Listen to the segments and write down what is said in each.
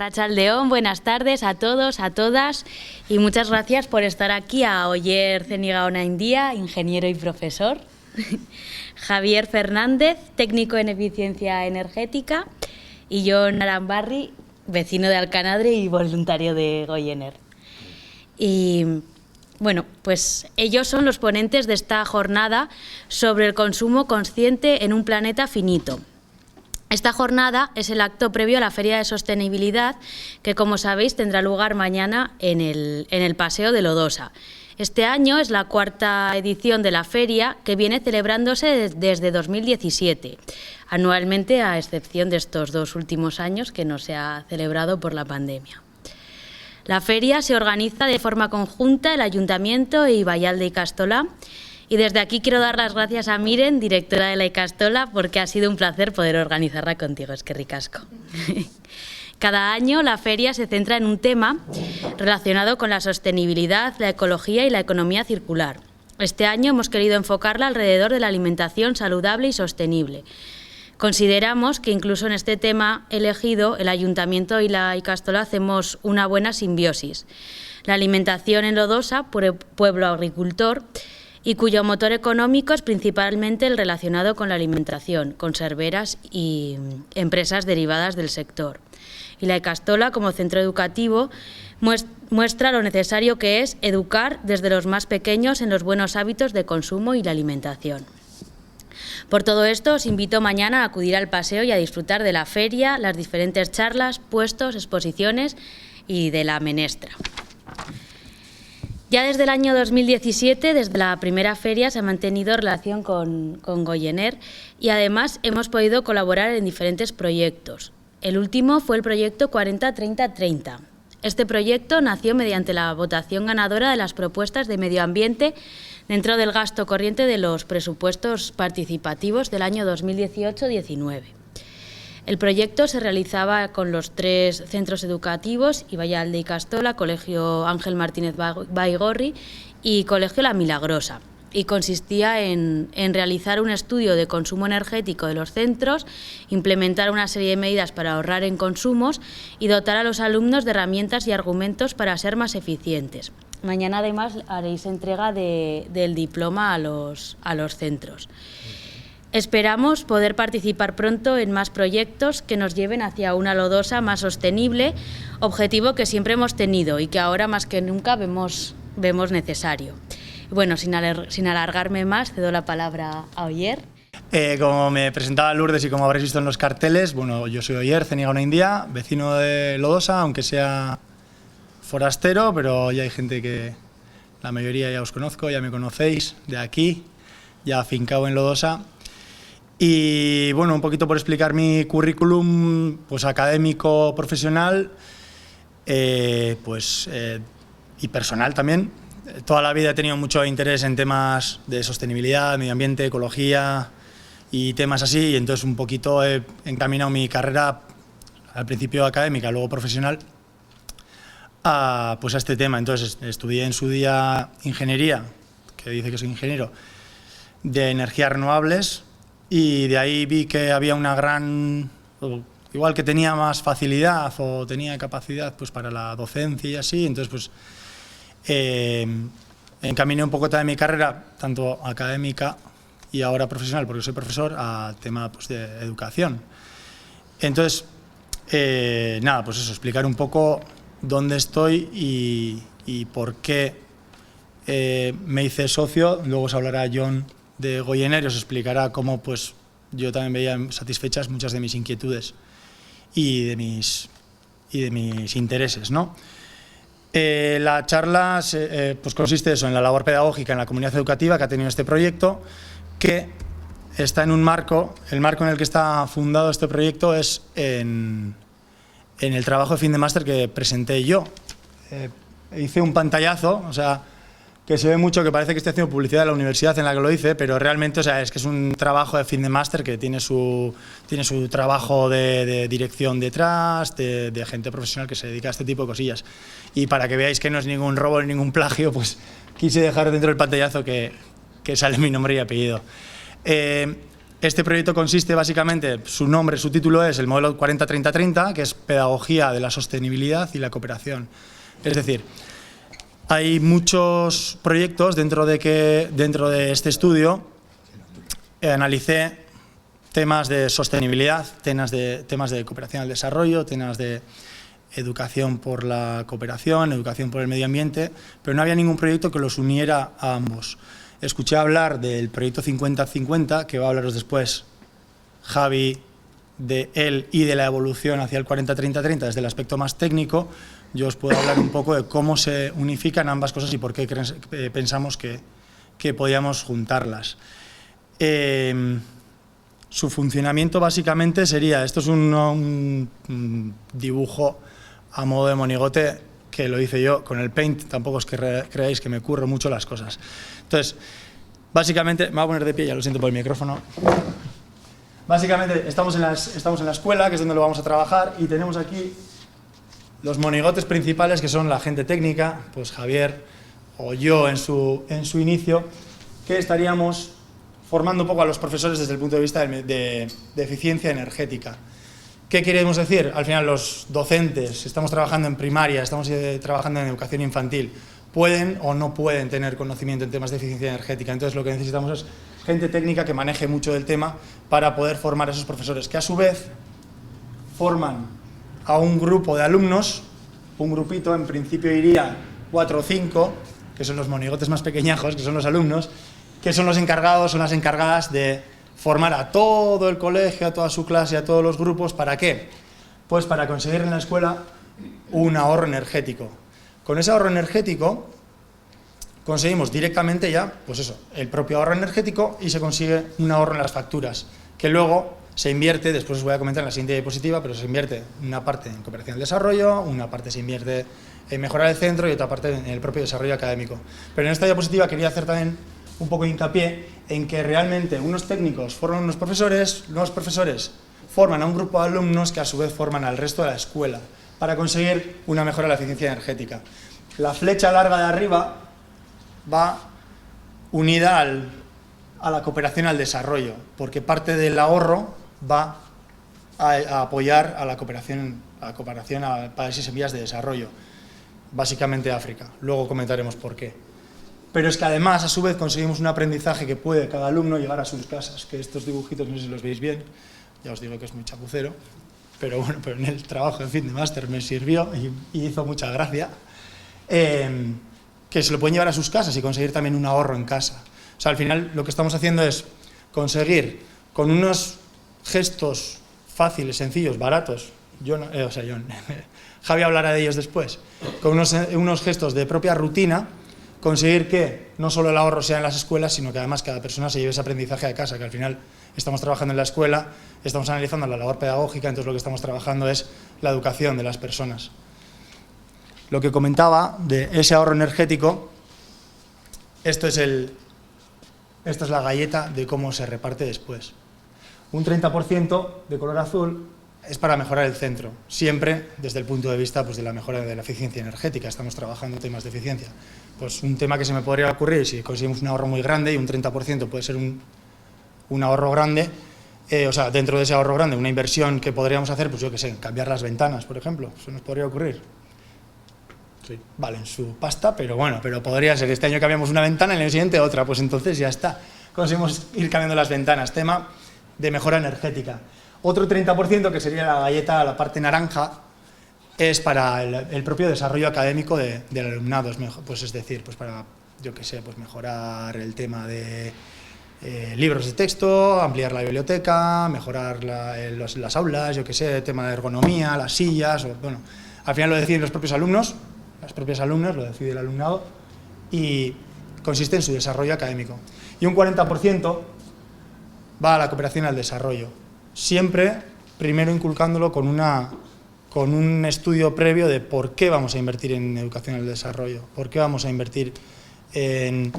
Arratsaldeon, buenas tardes a todos, a todas y muchas gracias por estar aquí a Oyer Zeniga Onaindia, ingeniero y profesor, Javier Fernández, técnico en eficiencia energética y Jon Arambarri, vecino de Alcanadre y voluntario de Goyener. Y bueno, pues ellos son los ponentes de esta jornada sobre el consumo consciente en un planeta finito. Esta jornada es el acto previo a la Feria de Sostenibilidad que, como sabéis, tendrá lugar mañana en el Paseo de Lodosa. Este año es la cuarta edición de la feria, que viene celebrándose desde 2017, anualmente, a excepción de estos 2 últimos años que no se ha celebrado por la pandemia. La feria se organiza de forma conjunta el Ayuntamiento y Vallal de Ikastola. Y desde aquí quiero dar las gracias a Miren, directora de la Ikastola, porque ha sido un placer poder organizarla contigo, eskerrik asko. Cada año la feria se centra en un tema relacionado con la sostenibilidad, la ecología y la economía circular. Este año hemos querido enfocarla alrededor de la alimentación saludable y sostenible. Consideramos que incluso en este tema elegido, el Ayuntamiento y la Ikastola hacemos una buena simbiosis. La alimentación en Lodosa, pueblo agricultor, y cuyo motor económico es principalmente el relacionado con la alimentación, conserveras y empresas derivadas del sector. Y la Ikastola, como centro educativo, muestra lo necesario que es educar desde los más pequeños en los buenos hábitos de consumo y la alimentación. Por todo esto, os invito mañana a acudir al paseo y a disfrutar de la feria, las diferentes charlas, puestos, exposiciones y de la menestra. Ya desde el año 2017, desde la primera feria, se ha mantenido relación con Goyener y además hemos podido colaborar en diferentes proyectos. El último fue el proyecto 40-30-30. Este proyecto nació mediante la votación ganadora de las propuestas de medio ambiente dentro del gasto corriente de los presupuestos participativos del año 2018-19. El proyecto se realizaba con los 3 centros educativos, Vallal de Ikastola, Colegio Ángel Martínez Baigorri y Colegio La Milagrosa, y consistía en realizar un estudio de consumo energético de los centros, implementar una serie de medidas para ahorrar en consumos y dotar a los alumnos de herramientas y argumentos para ser más eficientes. Mañana, además, haréis entrega del diploma a los centros. Esperamos poder participar pronto en más proyectos que nos lleven hacia una Lodosa más sostenible, objetivo que siempre hemos tenido y que ahora más que nunca vemos necesario. Bueno, sin alargarme más, cedo la palabra a Oyer. Como me presentaba Lourdes y como habréis visto en los carteles, bueno, yo soy Oyer Zeniga Onaindia, vecino de Lodosa, aunque sea forastero, pero ya hay gente que la mayoría ya os conozco, ya me conocéis de aquí, ya afincado en Lodosa. Y bueno, un poquito por explicar mi currículum, pues académico, profesional, y personal también. Toda la vida he tenido mucho interés en temas de sostenibilidad, medio ambiente, ecología y temas así, y entonces un poquito he encaminado mi carrera, al principio académica, luego profesional, a este tema. Entonces estudié en su día ingeniería, que dice que soy ingeniero, de energías renovables, y de ahí vi que había una gran, igual que tenía más facilidad o tenía capacidad pues para la docencia y así, entonces pues encaminé un poco también mi carrera, tanto académica y ahora profesional, porque soy profesor, a tema pues de educación. Entonces, nada, pues eso, explicar un poco dónde estoy y por qué me hice socio. Luego os hablará Jon de Goyener y os explicará cómo pues yo también veía satisfechas muchas de mis inquietudes y de mis intereses, ¿no? La charla pues consiste eso, en la labor pedagógica en la comunidad educativa que ha tenido este proyecto, que está en un marco. El marco en el que está fundado este proyecto es en el trabajo de fin de máster que presenté yo. Hice un pantallazo, o sea, que se ve mucho, que parece que estoy haciendo publicidad de la universidad en la que lo hice, pero realmente, o sea, es que es un trabajo de fin de máster que tiene su trabajo de dirección detrás, de gente profesional que se dedica a este tipo de cosillas. Y para que veáis que no es ningún robo ni ningún plagio, pues quise dejar dentro del pantallazo que sale mi nombre y apellido. Este proyecto consiste básicamente, su nombre, su título es el modelo 40-30-30, que es Pedagogía de la Sostenibilidad y la Cooperación. Es decir, hay muchos proyectos dentro de este estudio. Analicé temas de sostenibilidad, temas de cooperación al desarrollo, temas de educación por la cooperación, educación por el medio ambiente, pero no había ningún proyecto que los uniera a ambos. Escuché hablar del proyecto 50-50, que va a hablaros después Javi de él y de la evolución hacia el 40-30-30 desde el aspecto más técnico. Yo os puedo hablar un poco de cómo se unifican ambas cosas y por qué pensamos que podíamos juntarlas. Su funcionamiento básicamente sería, esto es un dibujo a modo de monigote que lo hice yo con el Paint, tampoco es que creáis que me curro mucho las cosas. Entonces, básicamente, me voy a poner de pie, ya lo siento por el micrófono. Básicamente estamos en la escuela, que es donde lo vamos a trabajar, y tenemos aquí los monigotes principales, que son la gente técnica, pues Javier o yo en su inicio, que estaríamos formando un poco a los profesores desde el punto de vista de eficiencia energética. ¿Qué queremos decir? Al final los docentes, estamos trabajando en primaria, estamos trabajando en educación infantil, pueden o no pueden tener conocimiento en temas de eficiencia energética. Entonces lo que necesitamos es gente técnica que maneje mucho del tema para poder formar a esos profesores, que a su vez forman a un grupo de alumnos, un grupito, en principio iría 4 o 5, que son los monigotes más pequeñajos, que son los alumnos, que son los encargados, son las encargadas de formar a todo el colegio, a toda su clase, a todos los grupos. ¿Para qué? Pues para conseguir en la escuela un ahorro energético. Con ese ahorro energético conseguimos directamente ya, pues eso, el propio ahorro energético, y se consigue un ahorro en las facturas, que luego se invierte, después os voy a comentar en la siguiente diapositiva, pero se invierte una parte en cooperación al desarrollo, una parte se invierte en mejorar el centro y otra parte en el propio desarrollo académico. Pero en esta diapositiva quería hacer también un poco de hincapié en que realmente unos técnicos forman unos profesores, los profesores forman a un grupo de alumnos que a su vez forman al resto de la escuela para conseguir una mejora de la eficiencia energética. La flecha larga de arriba va unida a la cooperación al desarrollo, porque parte del ahorro va a apoyar a la cooperación a países en vías de desarrollo, básicamente África. Luego comentaremos por qué. Pero es que además, a su vez, conseguimos un aprendizaje que puede cada alumno llevar a sus casas, que estos dibujitos, no sé si los veis bien, ya os digo que es muy chapucero, pero bueno, pero en el trabajo de fin de máster me sirvió y hizo mucha gracia, que se lo pueden llevar a sus casas y conseguir también un ahorro en casa. O sea, al final lo que estamos haciendo es conseguir con unos gestos fáciles, sencillos, baratos, Javi hablará de ellos después, con unos gestos de propia rutina, conseguir que no solo el ahorro sea en las escuelas, sino que además cada persona se lleve ese aprendizaje a casa, que al final estamos trabajando en la escuela, estamos analizando la labor pedagógica, entonces lo que estamos trabajando es la educación de las personas. Lo que comentaba de ese ahorro energético, esto es la galleta de cómo se reparte después. Un 30% de color azul es para mejorar el centro, siempre desde el punto de vista pues, de la mejora de la eficiencia energética. Estamos trabajando en temas de eficiencia. Pues un tema que se me podría ocurrir, si conseguimos un ahorro muy grande, y un 30% puede ser un ahorro grande, o sea, dentro de ese ahorro grande, una inversión que podríamos hacer, pues yo qué sé, cambiar las ventanas, por ejemplo, eso nos podría ocurrir. Sí, vale, en su pasta, pero bueno, pero podría ser que este año cambiamos una ventana y el año siguiente otra, pues entonces ya está. Conseguimos ir cambiando las ventanas, tema de mejora energética. Otro 30%, que sería la galleta, la parte naranja, es para el propio desarrollo académico del alumnado, pues es decir, pues para, yo qué sé, pues mejorar el tema de libros de texto, ampliar la biblioteca, mejorar las aulas, yo qué sé, el tema de ergonomía, las sillas, bueno, al final lo deciden los propios alumnos, las propias alumnas, lo decide el alumnado, y consiste en su desarrollo académico. Y un 40% va a la cooperación al desarrollo, siempre primero inculcándolo con un estudio previo de por qué vamos a invertir en educación al desarrollo, por qué vamos a invertir en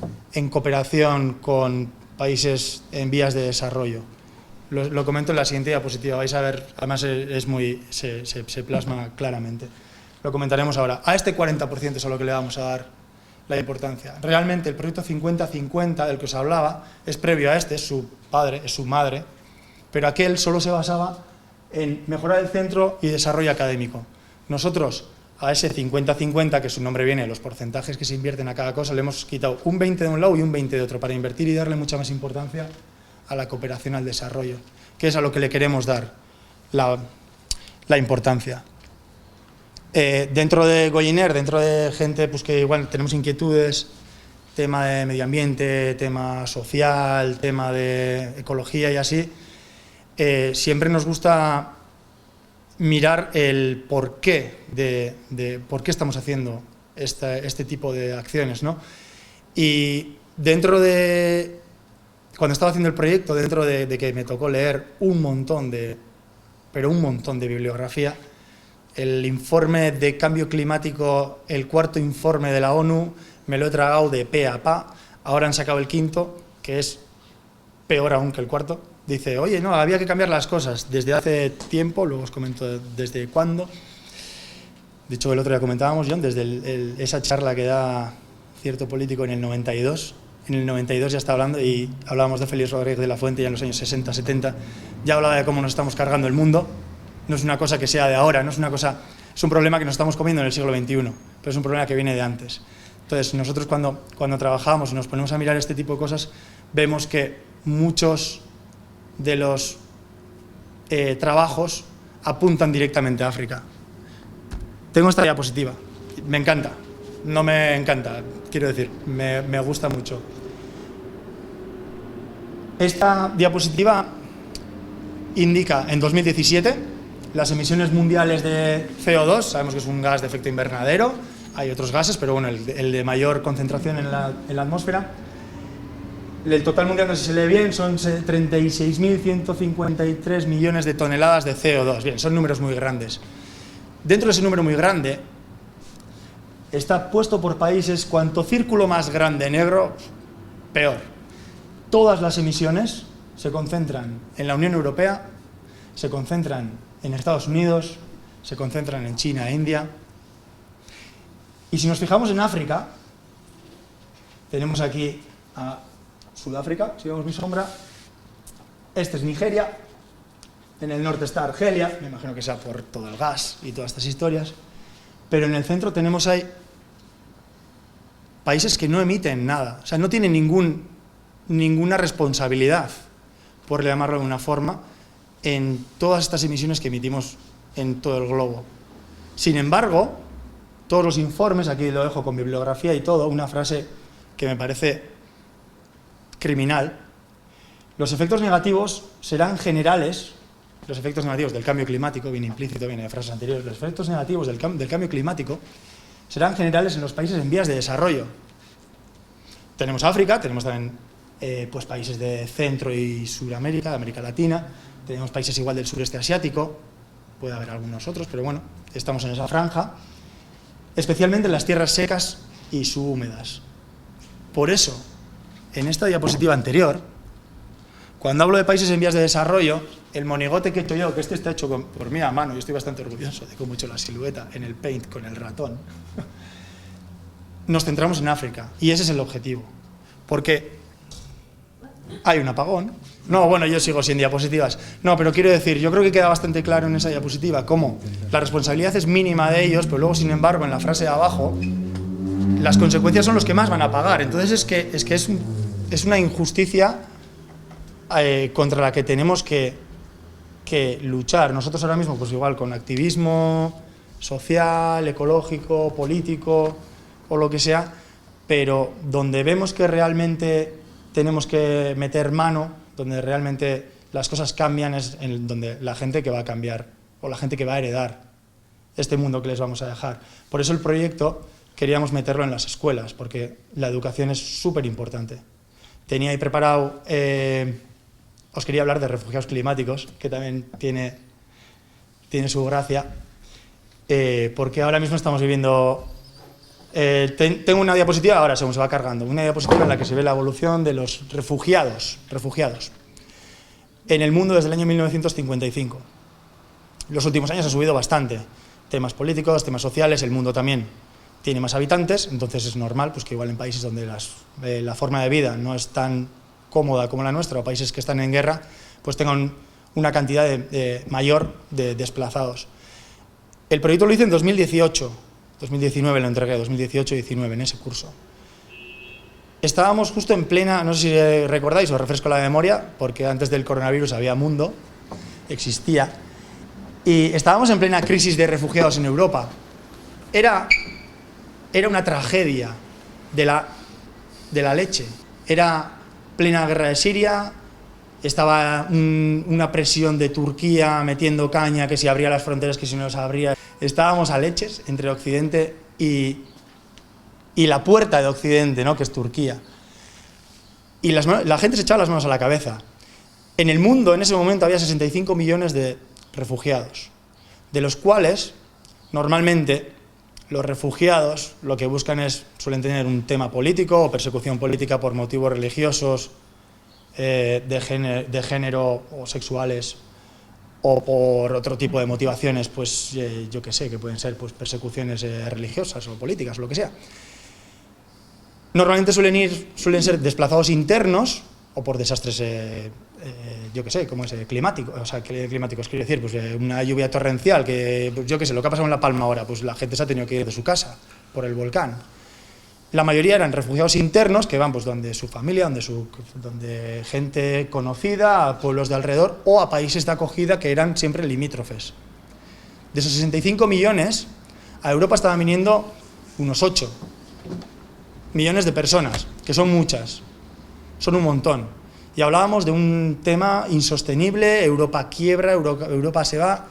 cooperación con países en vías de desarrollo. Lo comento en la siguiente diapositiva, vais a ver, además se plasma claramente. Lo comentaremos ahora. A este 40% es a lo que le vamos a dar la importancia. Realmente el proyecto 50-50 del que os hablaba es previo a este, es su padre, es su madre, pero aquel solo se basaba en mejorar el centro y desarrollo académico. Nosotros a ese 50-50, que su nombre viene de los porcentajes que se invierten a cada cosa, le hemos quitado un 20 de un lado y un 20 de otro para invertir y darle mucha más importancia a la cooperación al desarrollo, que es a lo que le queremos dar la importancia. Dentro de Goyiner, dentro de gente pues, que igual tenemos inquietudes, tema de medio ambiente, tema social, tema de ecología y así, siempre nos gusta mirar el porqué de por qué estamos haciendo este tipo de acciones, ¿no? Y dentro de, cuando estaba haciendo el proyecto, dentro de que me tocó leer un montón de bibliografía, el informe de cambio climático, el cuarto informe de la ONU, me lo he tragado de pe a pa. Ahora han sacado el quinto, que es peor aún que el cuarto. Dice, oye, no, había que cambiar las cosas desde hace tiempo, luego os comento desde cuándo. De hecho, el otro día comentábamos, John, desde esa charla que da cierto político en el 92. En el 92 ya está hablando, y hablábamos de Félix Rodríguez de la Fuente ya en los años 60, 70, ya hablaba de cómo nos estamos cargando el mundo. No es una cosa que sea de ahora, no es una cosa, es un problema que nos estamos comiendo en el siglo XXI, pero es un problema que viene de antes. Entonces, nosotros cuando trabajamos y nos ponemos a mirar este tipo de cosas, vemos que muchos de los trabajos apuntan directamente a África. Tengo esta diapositiva, me encanta, no me encanta, quiero decir, me gusta mucho. Esta diapositiva indica en 2017 las emisiones mundiales de CO2, sabemos que es un gas de efecto invernadero, hay otros gases, pero bueno, el de mayor concentración en la atmósfera. El total mundial, no sé si se lee bien, son 36.153 millones de toneladas de CO2. Bien, son números muy grandes. Dentro de ese número muy grande, está puesto por países, cuanto círculo más grande negro, peor. Todas las emisiones se concentran en la Unión Europea, se concentran en Estados Unidos, se concentran en China e India. Y si nos fijamos en África, tenemos aquí a Sudáfrica, si vemos mi sombra, este es Nigeria, en el norte está Argelia, me imagino que sea por todo el gas y todas estas historias, pero en el centro tenemos ahí países que no emiten nada, o sea, no tienen ninguna responsabilidad, por llamarlo de una forma, en todas estas emisiones que emitimos en todo el globo. Sin embargo, todos los informes, aquí lo dejo con bibliografía y todo, una frase que me parece criminal: los efectos negativos serán generales, los efectos negativos del cambio climático, viene implícito, viene de frases anteriores, los efectos negativos del cambio climático serán generales en los países en vías de desarrollo. Tenemos África, tenemos también pues países de Centro y Suramérica, de América Latina, tenemos países igual del sureste asiático, puede haber algunos otros, pero bueno, estamos en esa franja, especialmente en las tierras secas y subhúmedas. Por eso, en esta diapositiva anterior, cuando hablo de países en vías de desarrollo, el monigote que he hecho yo, que este está hecho por mí a mano, y estoy bastante orgulloso de cómo he hecho la silueta en el paint con el ratón, nos centramos en África, y ese es el objetivo, porque hay un apagón. No, bueno, yo sigo sin diapositivas. No, pero quiero decir, yo creo que queda bastante claro en esa diapositiva cómo la responsabilidad es mínima de ellos, pero luego, sin embargo, en la frase de abajo, las consecuencias son los que más van a pagar. Entonces es una injusticia contra la que tenemos que luchar. Nosotros ahora mismo, pues igual, con activismo social, ecológico, político o lo que sea, pero donde vemos que realmente tenemos que meter mano, donde realmente las cosas cambian, es en donde la gente que va a cambiar o la gente que va a heredar este mundo que les vamos a dejar. Por eso el proyecto queríamos meterlo en las escuelas, porque la educación es súper importante. Tenía ahí preparado, os quería hablar de refugiados climáticos, que también tiene su gracia, porque ahora mismo estamos viviendo... tengo una diapositiva, ahora según se va cargando, una diapositiva en la que se ve la evolución de los refugiados en el mundo desde el año 1955. Los últimos años ha subido bastante, temas políticos, temas sociales, el mundo también tiene más habitantes, entonces es normal pues, que igual en países donde la forma de vida no es tan cómoda como la nuestra, o países que están en guerra, pues tengan una cantidad mayor de desplazados. El proyecto lo hice en 2018, 2019 lo entregué, 2018-19 en ese curso. Estábamos justo en plena, no sé si recordáis, os refresco la memoria, porque antes del coronavirus había mundo, existía, y estábamos en plena crisis de refugiados en Europa. Era una tragedia de la leche. Era plena guerra de Siria, estaba una presión de Turquía metiendo caña, que si abría las fronteras, que si no las abría. Estábamos a leches entre Occidente y la puerta de Occidente, ¿no?, que es Turquía. Y la gente se echaba las manos a la cabeza. En el mundo, en ese momento, había 65 millones de refugiados, de los cuales, normalmente, los refugiados lo que buscan suelen tener un tema político o persecución política por motivos religiosos, de género o sexuales, o por otro tipo de motivaciones, pues yo qué sé, que pueden ser pues, persecuciones religiosas o políticas o lo que sea. Normalmente suelen ser desplazados internos o por desastres, yo qué sé, como es climático, o sea, climáticos, quiero decir, pues una lluvia torrencial, que pues, yo qué sé, lo que ha pasado en La Palma ahora, pues la gente se ha tenido que ir de su casa por el volcán. La mayoría eran refugiados internos que van pues donde su familia, donde gente conocida, a pueblos de alrededor o a países de acogida que eran siempre limítrofes. De esos 65 millones, a Europa estaban viniendo unos 8 millones de personas, que son muchas, son un montón. Y hablábamos de un tema insostenible, Europa quiebra, Europa se va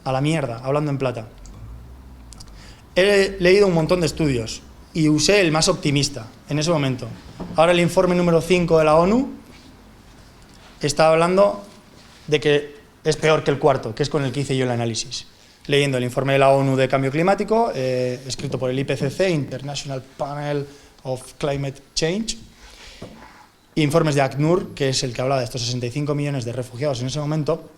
a la mierda, hablando en plata. He leído un montón de estudios y usé el más optimista en ese momento. Ahora el informe número 5 de la ONU está hablando de que es peor que el cuarto, que es con el que hice yo el análisis. Leyendo el informe de la ONU de Cambio Climático, escrito por el IPCC, International Panel of Climate Change, informes de ACNUR, que es el que hablaba de estos 65 millones de refugiados en ese momento,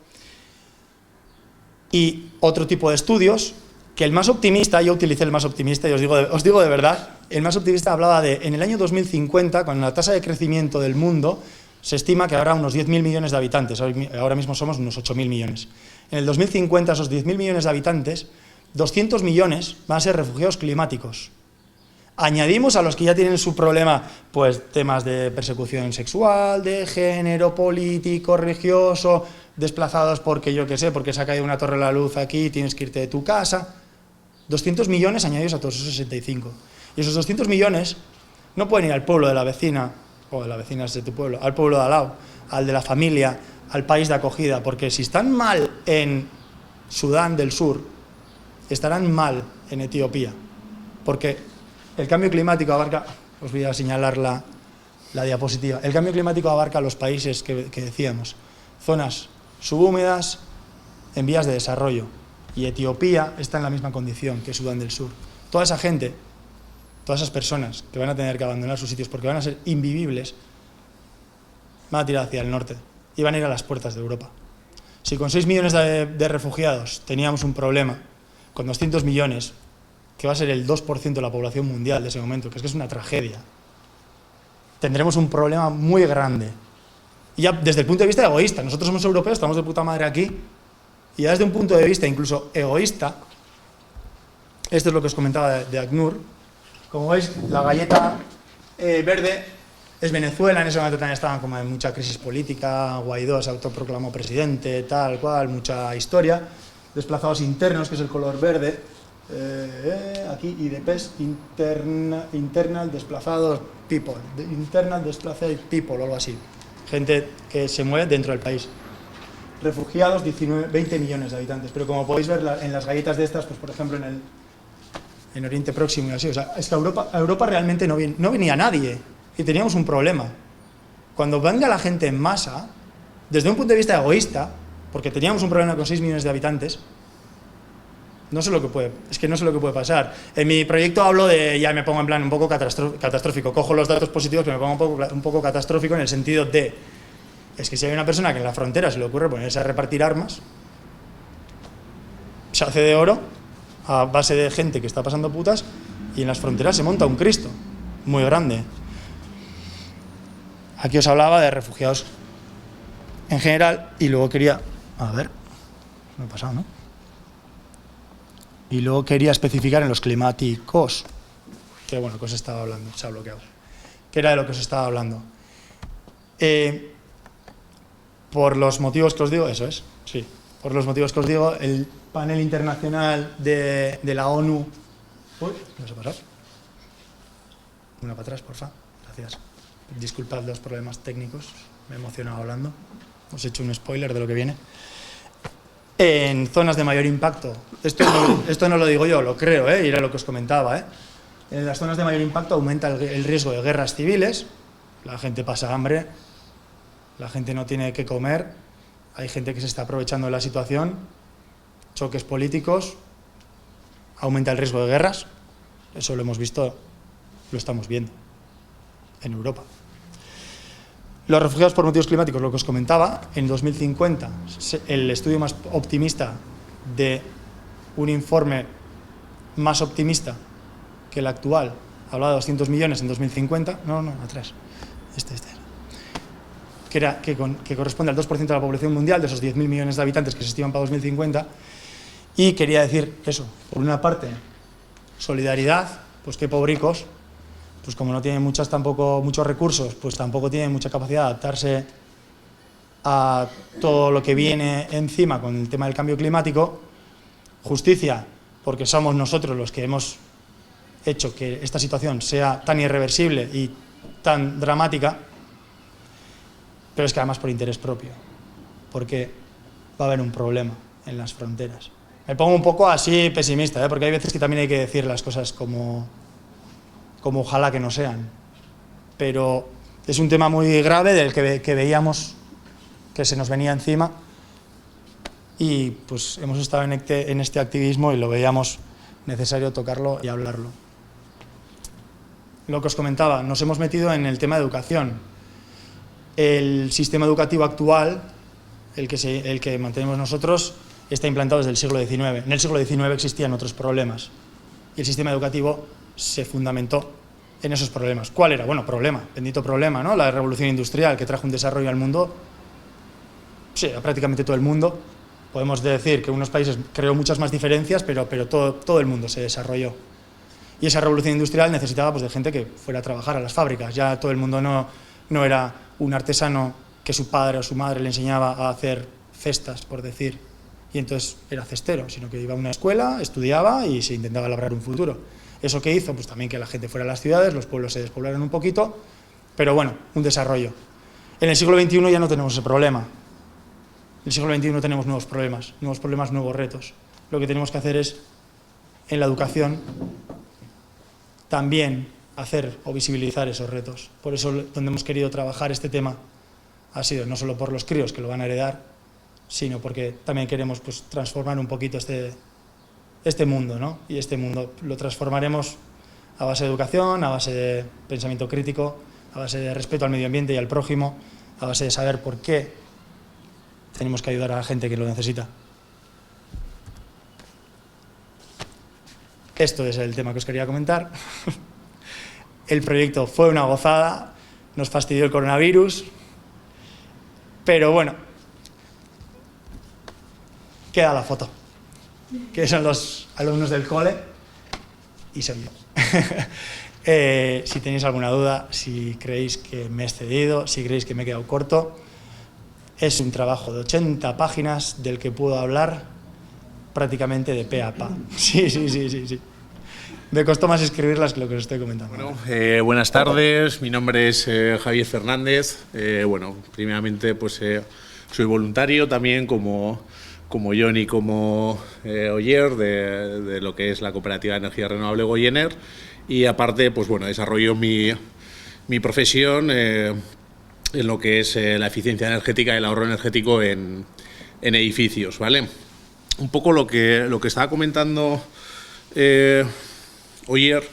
y otro tipo de estudios, que el más optimista, yo utilicé el más optimista y os digo de verdad, el más optimista hablaba de, en el año 2050, con la tasa de crecimiento del mundo, se estima que habrá unos 10.000 millones de habitantes, ahora mismo somos unos 8.000 millones. En el 2050, esos 10.000 millones de habitantes, 200 millones van a ser refugiados climáticos. Añadimos a los que ya tienen su problema, pues temas de persecución sexual, de género, político, religioso, desplazados porque yo qué sé, porque se ha caído una torre de la luz aquí, tienes que irte de tu casa. 200 millones añadidos a todos esos 65. Y esos 200 millones no pueden ir al pueblo de la vecina, o de la vecina es de tu pueblo, al pueblo de al lado, al de la familia, al país de acogida, porque si están mal en Sudán del Sur, estarán mal en Etiopía, porque el cambio climático abarca, os voy a señalar la diapositiva, el cambio climático abarca los países que decíamos, zonas subhúmedas en vías de desarrollo, y Etiopía está en la misma condición que Sudán del Sur. Toda esa gente, todas esas personas que van a tener que abandonar sus sitios porque van a ser invivibles, van a tirar hacia el norte y van a ir a las puertas de Europa. Si con 6 millones de refugiados teníamos un problema, con 200 millones, que va a ser el 2% de la población mundial de ese momento, que es una tragedia, tendremos un problema muy grande. Y ya desde el punto de vista egoísta, nosotros somos europeos, estamos de puta madre aquí, y ya desde un punto de vista incluso egoísta, esto es lo que os comentaba de ACNUR, como veis, la galleta verde es Venezuela, en ese momento también estaban como en mucha crisis política, Guaidó se autoproclamó presidente, tal cual, mucha historia, desplazados internos, que es el color verde, aquí IDPs, Internal Desplazados People, Internal Displaced People, o algo así, gente que se mueve dentro del país. Refugiados, 20 millones de habitantes, pero como podéis ver en las galletas de estas, pues por ejemplo en Oriente Próximo y así, o sea, es que a Europa realmente no venía nadie y teníamos un problema. Cuando venga la gente en masa, desde un punto de vista egoísta, porque teníamos un problema con 6 millones de habitantes, no sé lo que puede pasar. En mi proyecto hablo de, ya me pongo en plan un poco catastrófico, cojo los datos positivos, pero me pongo un poco catastrófico en el sentido de, es que si hay una persona que en la frontera se le ocurre ponerse a repartir armas, se hace de oro, a base de gente que está pasando putas, y en las fronteras se monta un Cristo muy grande. Aquí os hablaba de refugiados en general y luego quería... A ver, me he pasado, ¿no? Y luego quería especificar en los climáticos, que bueno, que os estaba hablando, se ha bloqueado, que era de lo que os estaba hablando. Por los motivos que os digo, eso es, sí, por los motivos que os digo, el panel internacional de la ONU... Uy, ¿qué vas a pasar? Una para atrás, porfa, gracias. Disculpad los problemas técnicos, me he emocionado hablando, os he hecho un spoiler de lo que viene. En zonas de mayor impacto, esto no lo digo yo, lo creo, y era lo que os comentaba, en las zonas de mayor impacto aumenta el riesgo de guerras civiles, la gente pasa hambre, la gente no tiene que comer, hay gente que se está aprovechando de la situación, choques políticos, aumenta el riesgo de guerras, eso lo hemos visto, lo estamos viendo en Europa. Los refugiados por motivos climáticos, lo que os comentaba, en 2050, el estudio más optimista de un informe más optimista que el actual, hablaba de 200 millones en 2050, no, atrás, que corresponde al 2% de la población mundial, de esos 10.000 millones de habitantes que se estiman para 2050, y quería decir eso, por una parte, solidaridad, pues qué pobricos, pues como no tienen muchos recursos, pues tampoco tienen mucha capacidad de adaptarse a todo lo que viene encima con el tema del cambio climático. Justicia, porque somos nosotros los que hemos hecho que esta situación sea tan irreversible y tan dramática, pero es que además por interés propio, porque va a haber un problema en las fronteras. Me pongo un poco así pesimista, porque hay veces que también hay que decir las cosas como ojalá que no sean, pero es un tema muy grave del que veíamos que se nos venía encima y pues hemos estado en este activismo y lo veíamos necesario tocarlo y hablarlo. Lo que os comentaba, nos hemos metido en el tema de educación. El sistema educativo actual, el que mantenemos nosotros, está implantado desde el siglo XIX. En el siglo XIX existían otros problemas y el sistema educativo se fundamentó en esos problemas. ¿Cuál era? Bueno, bendito problema, ¿no? La revolución industrial que trajo un desarrollo al mundo, sí, a prácticamente todo el mundo. Podemos decir que unos países creó muchas más diferencias, pero todo el mundo se desarrolló. Y esa revolución industrial necesitaba pues, de gente que fuera a trabajar a las fábricas. Ya todo el mundo no era un artesano que su padre o su madre le enseñaba a hacer cestas, por decir, y entonces era cestero, sino que iba a una escuela, estudiaba y se intentaba labrar un futuro. ¿Eso qué hizo? Pues también que la gente fuera a las ciudades, los pueblos se despoblaron un poquito, pero bueno, un desarrollo. En el siglo XXI ya no tenemos ese problema. En el siglo XXI tenemos nuevos problemas, nuevos retos. Lo que tenemos que hacer es, en la educación, también hacer o visibilizar esos retos. Por eso, donde hemos querido trabajar este tema ha sido no solo por los críos que lo van a heredar, sino porque también queremos pues, transformar un poquito este mundo, ¿no? Y este mundo lo transformaremos a base de educación, a base de pensamiento crítico, a base de respeto al medio ambiente y al prójimo, a base de saber por qué tenemos que ayudar a la gente que lo necesita. Esto es el tema que os quería comentar. El proyecto fue una gozada, nos fastidió el coronavirus, pero bueno, queda la foto, que son los alumnos del cole y soy yo. Si tenéis alguna duda, si creéis que me he excedido, si creéis que me he quedado corto, es un trabajo de 80 páginas del que puedo hablar prácticamente de pe a pa. Sí. Me costó más escribirlas que lo que os estoy comentando. Bueno, buenas tardes, mi nombre es Javier Fernández. Primeramente pues soy voluntario también como John y como Oyer de lo que es la Cooperativa de Energía Renovable Goyener, y aparte pues bueno, desarrollo mi profesión en lo que es la eficiencia energética y el ahorro energético en edificios, ¿vale? Un poco lo que estaba comentando Oyer,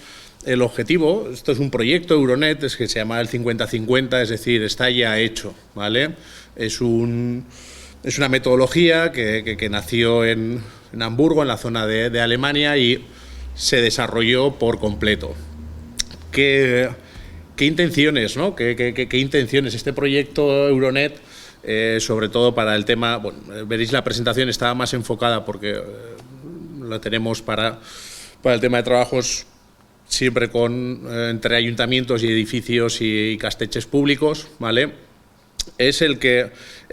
el objetivo, esto es un proyecto Euronet, es que se llama el 50-50, es decir, está ya hecho, ¿vale? Es una metodología que nació en Hamburgo, en la zona de Alemania, y se desarrolló por completo. ¿Qué intenciones, ¿no? ¿Qué intenciones? Este proyecto Euronet, sobre todo para el tema, bueno, veréis la presentación estaba más enfocada porque la tenemos para el tema de trabajos siempre entre ayuntamientos y edificios y casteches públicos, ¿vale? Es el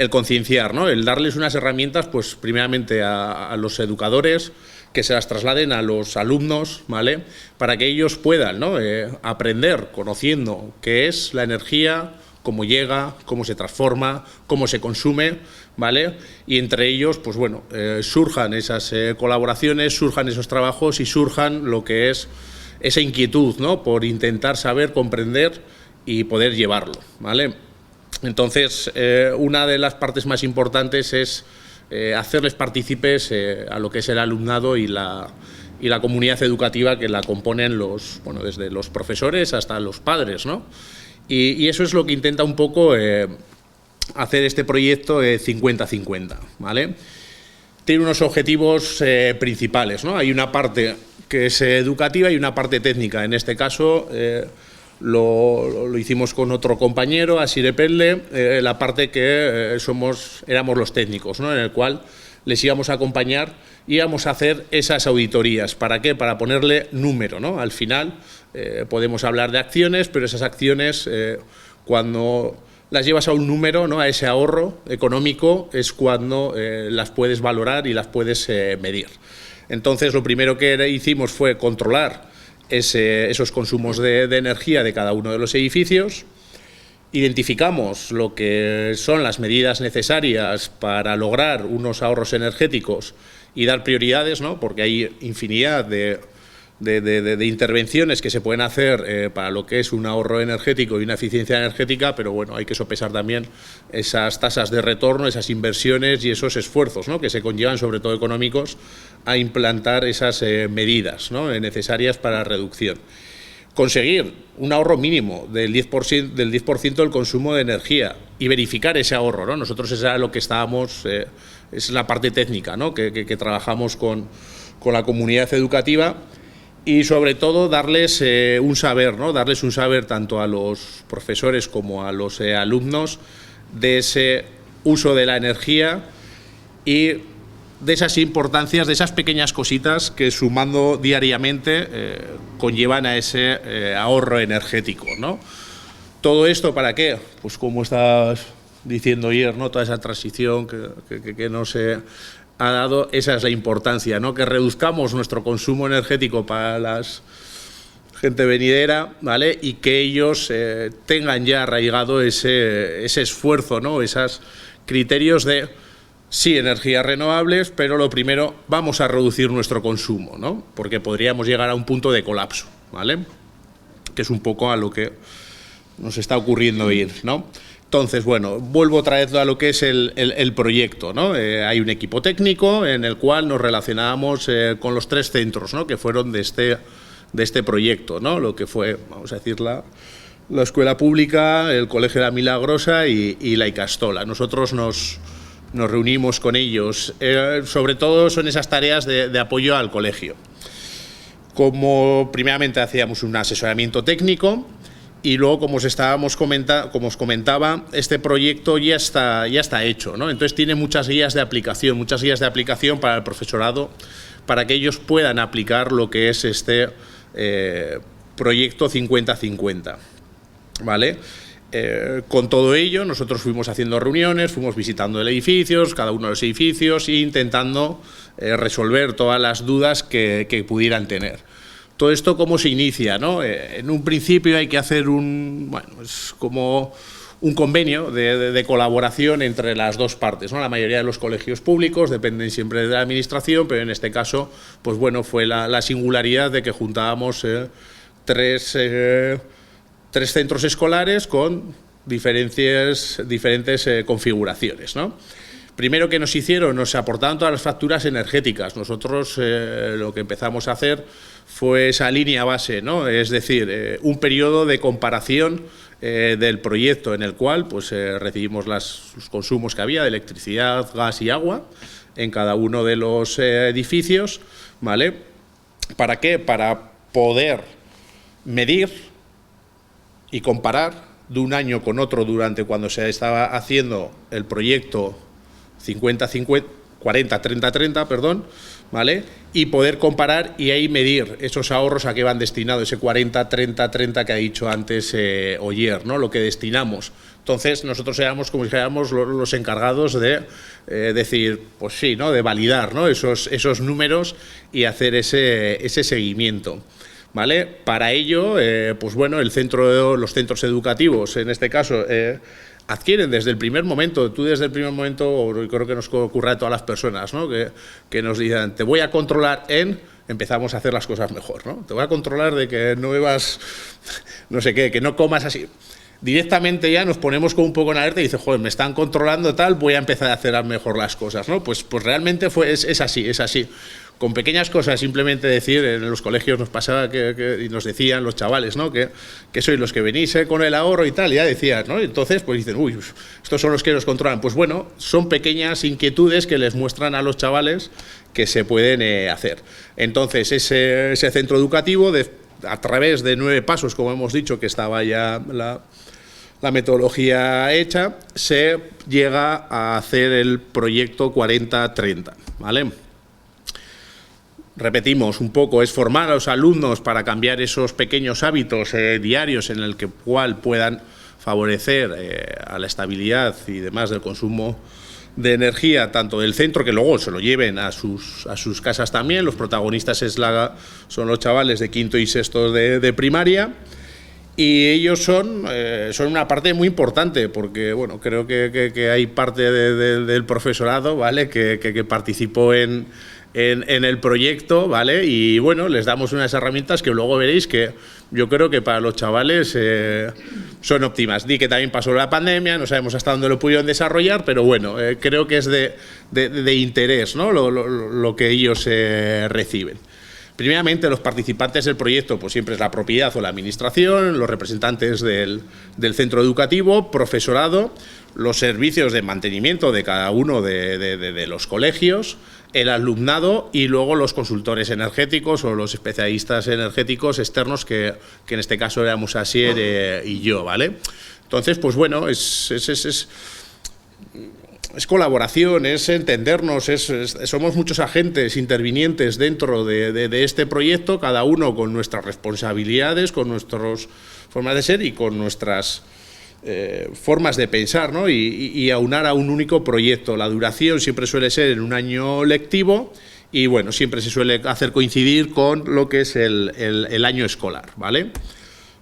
concienciar, ¿no? El darles unas herramientas, pues primeramente a los educadores, que se las trasladen a los alumnos, ¿vale? Para que ellos puedan, ¿no? Aprender conociendo qué es la energía, cómo llega, cómo se transforma, cómo se consume, ¿vale? Y entre ellos, pues bueno, surjan esas colaboraciones, surjan esos trabajos y surjan lo que es esa inquietud, ¿no? Por intentar saber, comprender y poder llevarlo, ¿vale? Entonces, una de las partes más importantes es hacerles partícipes a lo que es el alumnado y la comunidad educativa que la componen desde los profesores hasta los padres, ¿no? Y eso es lo que intenta un poco hacer este proyecto 50-50, ¿vale? Tiene unos objetivos principales, ¿no? Hay una parte que es educativa y una parte técnica. En este caso lo hicimos con otro compañero, Asire Pedle, la parte que éramos los técnicos, ¿no? En el cual les íbamos a acompañar y íbamos a hacer esas auditorías. ¿Para qué? Para ponerle número, ¿no? Al final podemos hablar de acciones, pero esas acciones cuando las llevas a un número, ¿no? A ese ahorro económico, es cuando las puedes valorar y las puedes medir. Entonces, lo primero que hicimos fue controlar esos consumos de energía de cada uno de los edificios. Identificamos lo que son las medidas necesarias para lograr unos ahorros energéticos y dar prioridades, ¿no? Porque hay infinidad de intervenciones que se pueden hacer para lo que es un ahorro energético y una eficiencia energética, pero bueno, hay que sopesar también esas tasas de retorno, esas inversiones y esos esfuerzos, ¿no? Que se conllevan, sobre todo económicos, a implantar esas medidas, ¿no? Necesarias para la reducción. Conseguir un ahorro mínimo del 10% del consumo de energía y verificar ese ahorro, ¿no? Nosotros eso era lo que estábamos, es la parte técnica, ¿no? que trabajamos con la comunidad educativa. Y sobre todo darles un saber, ¿no? Darles un saber tanto a los profesores como a los alumnos de ese uso de la energía y de esas importancias, de esas pequeñas cositas que sumando diariamente conllevan a ese ahorro energético, ¿no? ¿Todo esto para qué? Pues como estás diciendo ayer, ¿no? Toda esa transición que no se ha dado, esa es la importancia, ¿no? Que reduzcamos nuestro consumo energético para la gente venidera, ¿vale? Y que ellos tengan ya arraigado ese esfuerzo, ¿no? Esos criterios de, sí, energías renovables, pero lo primero, vamos a reducir nuestro consumo, ¿no? Porque podríamos llegar a un punto de colapso, ¿vale? Que es un poco a lo que nos está ocurriendo ir, ¿no? Entonces, bueno, vuelvo otra vez a lo que es el proyecto, ¿no? Hay un equipo técnico en el cual nos relacionábamos con los 3 centros, ¿no? Que fueron de este proyecto, ¿no? Lo que fue, vamos a decir, la escuela pública, el Colegio de la Milagrosa y la Icastola. Nosotros nos reunimos con ellos, sobre todo son esas tareas de apoyo al colegio. Como primeramente hacíamos un asesoramiento técnico. Y luego, como os comentaba, este proyecto ya está hecho, ¿no? Entonces tiene muchas guías de aplicación para el profesorado, para que ellos puedan aplicar lo que es este proyecto 50-50, ¿vale? Con todo ello, nosotros fuimos haciendo reuniones, fuimos visitando cada uno de los edificios, e intentando resolver todas las dudas que pudieran tener. Todo esto, ¿cómo se inicia, ¿no? En un principio hay que hacer es como un convenio de colaboración entre las dos partes, ¿no? La mayoría de los colegios públicos dependen siempre de la administración, pero en este caso, pues bueno, fue la singularidad de que juntábamos tres centros escolares con diferentes configuraciones, ¿no? Primero que nos aportaban todas las facturas energéticas. Nosotros lo que empezamos a hacer fue esa línea base, ¿no? Es decir, un periodo de comparación del proyecto en el cual pues, recibimos los consumos que había de electricidad, gas y agua en cada uno de los edificios, ¿vale? ¿Para qué? Para poder medir y comparar de un año con otro durante cuando se estaba haciendo el proyecto 50-50, 40-30-30, perdón, ¿vale? Y poder comparar y ahí medir esos ahorros a qué van destinados, ese 40-30-30 que ha dicho antes Oyer, ¿no? Lo que destinamos. Entonces, nosotros éramos, como dijéramos, los encargados de decir, pues sí, ¿no? De validar, ¿no? esos números y hacer ese seguimiento. ¿Vale? Para ello, pues bueno, los centros educativos, en este caso, adquieren desde el primer momento, creo que nos ocurre a todas las personas, ¿no? Que nos dicen, te voy a controlar empezamos a hacer las cosas mejor, ¿no? Te voy a controlar de que no bebas, no sé qué, que no comas así. Directamente ya nos ponemos con un poco en alerta y dice, joder, me están controlando tal, voy a empezar a hacer mejor las cosas, ¿no? Pues realmente es así. Con pequeñas cosas, simplemente decir, en los colegios nos pasaba y nos decían los chavales, ¿no? Que sois los que venís con el ahorro y tal, ya decías, ¿no? Entonces, pues dicen, uy, estos son los que nos controlan. Pues bueno, son pequeñas inquietudes que les muestran a los chavales que se pueden hacer. Entonces, ese centro educativo, a través de 9 pasos, como hemos dicho, que estaba ya la metodología hecha, se llega a hacer el proyecto 40-30, ¿vale? Repetimos un poco, es formar a los alumnos para cambiar esos pequeños hábitos diarios en el cual puedan favorecer a la estabilidad y demás del consumo de energía, tanto del centro, que luego se lo lleven a sus casas también. Los protagonistas son los chavales de quinto y sexto de primaria, y ellos son una parte muy importante, porque bueno, creo que hay parte del profesorado, ¿vale? que participó en el proyecto, ¿vale? Y bueno, les damos unas herramientas que luego veréis que yo creo que para los chavales son óptimas. Di que también pasó la pandemia, no sabemos hasta dónde lo pudieron desarrollar, pero bueno, creo que es de interés, ¿no? Lo que ellos reciben. Primeramente, los participantes del proyecto, pues siempre es la propiedad o la administración, los representantes del centro educativo, profesorado, los servicios de mantenimiento de cada uno de los colegios, el alumnado y luego los consultores energéticos o los especialistas energéticos externos, que en este caso éramos Asier y yo, ¿vale? Entonces, pues bueno, es colaboración, es entendernos, somos muchos agentes intervinientes dentro de este proyecto, cada uno con nuestras responsabilidades, con nuestras formas de ser y con nuestras formas de pensar, ¿no? Y aunar a un único proyecto. La duración siempre suele ser en un año lectivo y bueno, siempre se suele hacer coincidir con lo que es el año escolar, ¿vale?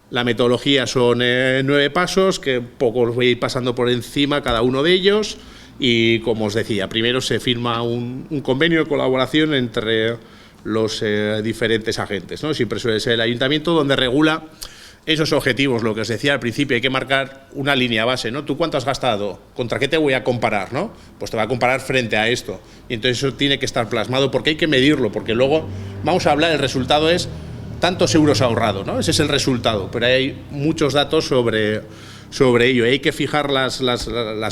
La metodología son 9 pasos, que poco os voy a ir pasando por encima cada uno de ellos, y como os decía, primero se firma un convenio de colaboración entre los diferentes agentes, ¿no? Siempre suele ser el ayuntamiento donde regula esos objetivos, lo que os decía al principio, hay que marcar una línea base, ¿no? ¿Tú cuánto has gastado? ¿Contra qué te voy a comparar, no? Pues te va a comparar frente a esto. Y entonces eso tiene que estar plasmado, porque hay que medirlo, porque luego vamos a hablar, el resultado es tantos euros ahorrados, ¿no? Ese es el resultado, pero hay muchos datos sobre ello, y hay que fijar las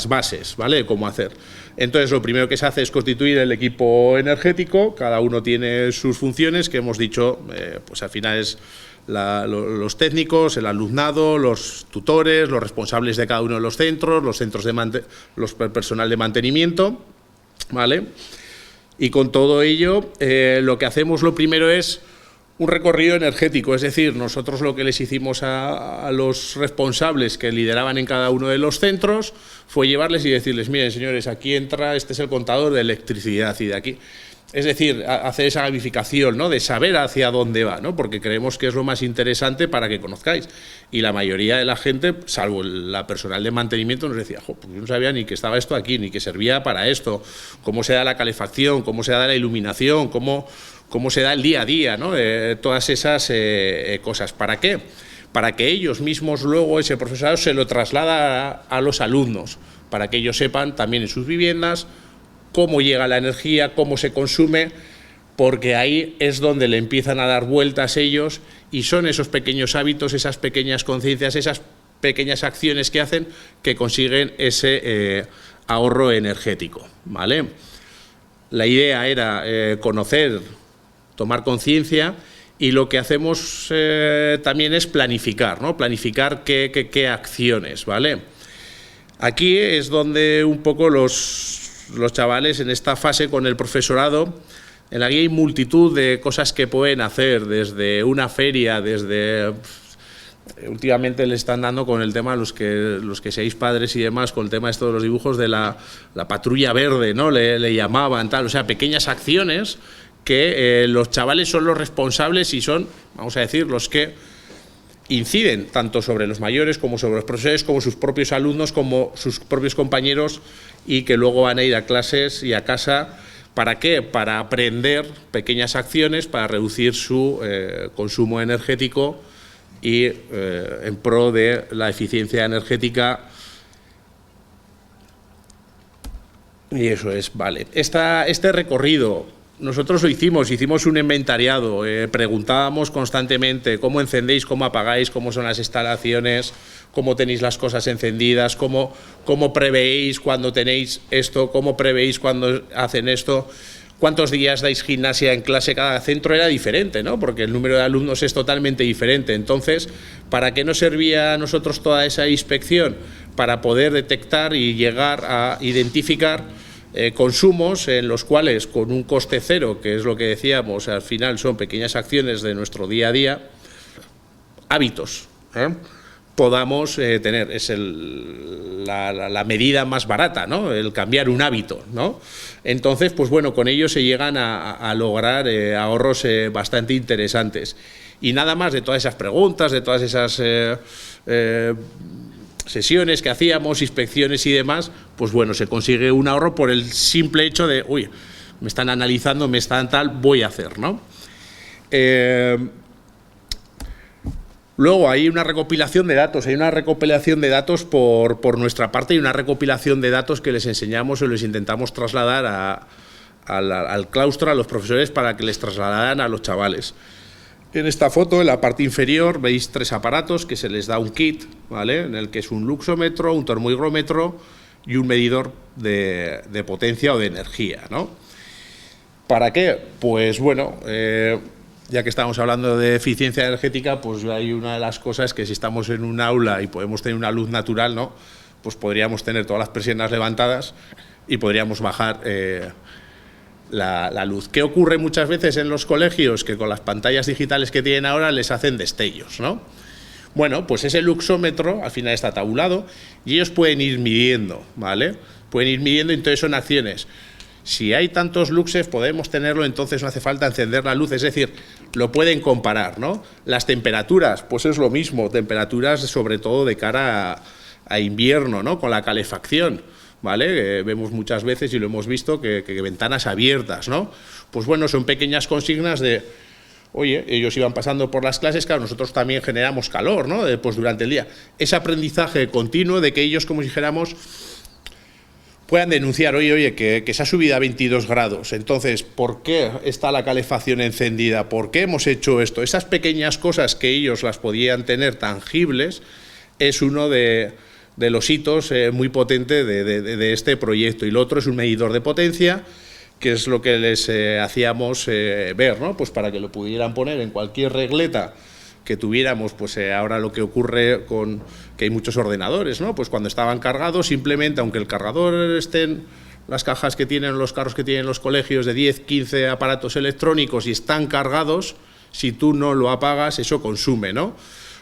bases, ¿vale? Cómo hacer. Entonces, lo primero que se hace es constituir el equipo energético, cada uno tiene sus funciones, que hemos dicho, pues al final es los técnicos, el alumnado, los tutores, los responsables de cada uno de los centros, los personal de mantenimiento, ¿vale? Y con todo ello, lo que hacemos lo primero es un recorrido energético, es decir, nosotros lo que les hicimos a los responsables que lideraban en cada uno de los centros fue llevarles y decirles, miren señores, aquí entra, este es el contador de electricidad y de aquí. Es decir, hacer esa gamificación, ¿no? De saber hacia dónde va, ¿no? Porque creemos que es lo más interesante para que conozcáis. Y la mayoría de la gente, salvo la personal de mantenimiento, nos decía, pues yo no sabía ni que estaba esto aquí, ni que servía para esto, cómo se da la calefacción, cómo se da la iluminación, cómo se da el día a día, ¿no? Todas esas cosas. ¿Para qué? Para que ellos mismos luego, ese profesorado, se lo traslada a los alumnos, para que ellos sepan también en sus viviendas cómo llega la energía, cómo se consume, porque ahí es donde le empiezan a dar vueltas ellos, y son esos pequeños hábitos, esas pequeñas conciencias, esas pequeñas acciones que hacen que consiguen ese ahorro energético, ¿vale? La idea era conocer tomar conciencia, y lo que hacemos también es planificar, ¿no? Planificar qué acciones, ¿vale? Aquí es donde un poco los chavales en esta fase con el profesorado, en la guía hay multitud de cosas que pueden hacer, desde una feria, desde... Últimamente le están dando con el tema, los que seáis padres y demás, con el tema esto de los dibujos de la patrulla verde, ¿no? Le llamaban, tal, o sea, pequeñas acciones que los chavales son los responsables y son, vamos a decir, los que inciden tanto sobre los mayores como sobre los profesores, como sus propios alumnos, como sus propios compañeros, y que luego van a ir a clases y a casa. ¿Para qué? Para aprender pequeñas acciones para reducir su consumo energético y en pro de la eficiencia energética. Y eso es, vale. Este recorrido nosotros lo hicimos un inventariado, preguntábamos constantemente cómo encendéis, cómo apagáis, cómo son las instalaciones, cómo tenéis las cosas encendidas, cómo prevéis cuando tenéis esto, cómo prevéis cuando hacen esto, cuántos días dais gimnasia en clase. Cada centro era diferente, ¿no? Porque el número de alumnos es totalmente diferente. Entonces, ¿para qué nos servía a nosotros toda esa inspección? Para poder detectar y llegar a identificar consumos en los cuales, con un coste cero, que es lo que decíamos, al final son pequeñas acciones de nuestro día a día, hábitos, podamos tener. Es la medida más barata, ¿no? El cambiar un hábito, ¿no? Entonces, pues bueno, con ello se llegan a lograr ahorros bastante interesantes. Y nada más de todas esas preguntas, de todas esas sesiones que hacíamos, inspecciones y demás, pues bueno, se consigue un ahorro por el simple hecho de, uy, me están analizando, me están tal, voy a hacer, ¿no? Luego hay una recopilación de datos, por nuestra parte, y una recopilación de datos que les enseñamos o les intentamos trasladar al claustro, a los profesores, para que les trasladaran a los chavales. En esta foto, en la parte inferior, veis 3 aparatos que se les da un kit, ¿vale? En el que es un luxómetro, un termohigrómetro y un medidor de potencia o de energía, ¿no? ¿Para qué? Pues bueno, ya que estamos hablando de eficiencia energética, pues hay una de las cosas que, si estamos en un aula y podemos tener una luz natural, ¿no? Pues podríamos tener todas las persianas levantadas y podríamos bajar la luz. ¿Qué ocurre muchas veces en los colegios? Que con las pantallas digitales que tienen ahora les hacen destellos, ¿no? Bueno, pues ese luxómetro al final está tabulado y ellos pueden ir midiendo, ¿vale? Pueden ir midiendo, y entonces son acciones. Si hay tantos luxes, podemos tenerlo, entonces no hace falta encender la luz, es decir, lo pueden comparar, ¿no? Las temperaturas, pues es lo mismo, temperaturas sobre todo de cara a invierno, ¿no? Con la calefacción, ¿vale? Vemos muchas veces, y lo hemos visto, que ventanas abiertas, ¿no? Pues bueno, son pequeñas consignas de, oye, ellos iban pasando por las clases, claro, nosotros también generamos calor, ¿no? Pues durante el día. Ese aprendizaje continuo de que ellos, como si dijéramos, puedan denunciar, oye, que se ha subido a 22 grados, entonces, ¿por qué está la calefacción encendida? ¿Por qué hemos hecho esto? Esas pequeñas cosas que ellos las podían tener tangibles es uno de los hitos muy potente de este proyecto. Y lo otro es un medidor de potencia, que es lo que les hacíamos ver, ¿no? Pues para que lo pudieran poner en cualquier regleta que tuviéramos. Pues ahora lo que ocurre con que hay muchos ordenadores, ¿no? Pues cuando estaban cargados, simplemente, aunque el cargador estén las cajas que tienen los carros que tienen los colegios de 10, 15 aparatos electrónicos y están cargados, si tú no lo apagas, eso consume, ¿no?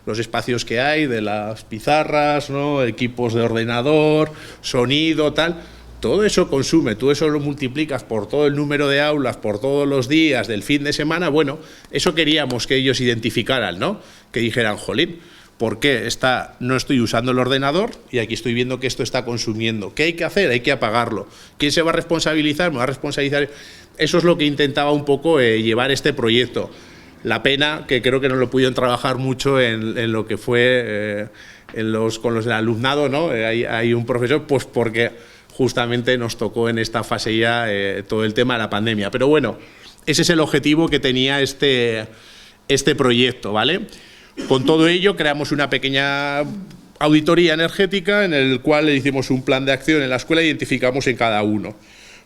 Los espacios que hay de las pizarras, ¿no? Equipos de ordenador, sonido, tal, todo eso consume. Tú eso lo multiplicas por todo el número de aulas, por todos los días del fin de semana. Bueno, eso queríamos que ellos identificaran, ¿no? Que dijeran, jolín, ¿por qué no estoy usando el ordenador y aquí estoy viendo que esto está consumiendo? ¿Qué hay que hacer? Hay que apagarlo. ¿Quién se va a responsabilizar? Me va a responsabilizar. Eso es lo que intentaba un poco llevar este proyecto. La pena que creo que no lo pudieron trabajar mucho en lo que fue con los del alumnado, ¿no? Hay un profesor, pues porque justamente nos tocó en esta fase ya todo el tema de la pandemia. Pero bueno, ese es el objetivo que tenía este proyecto, ¿vale? Con todo ello creamos una pequeña auditoría energética en el cual le hicimos un plan de acción en la escuela, identificamos en cada uno.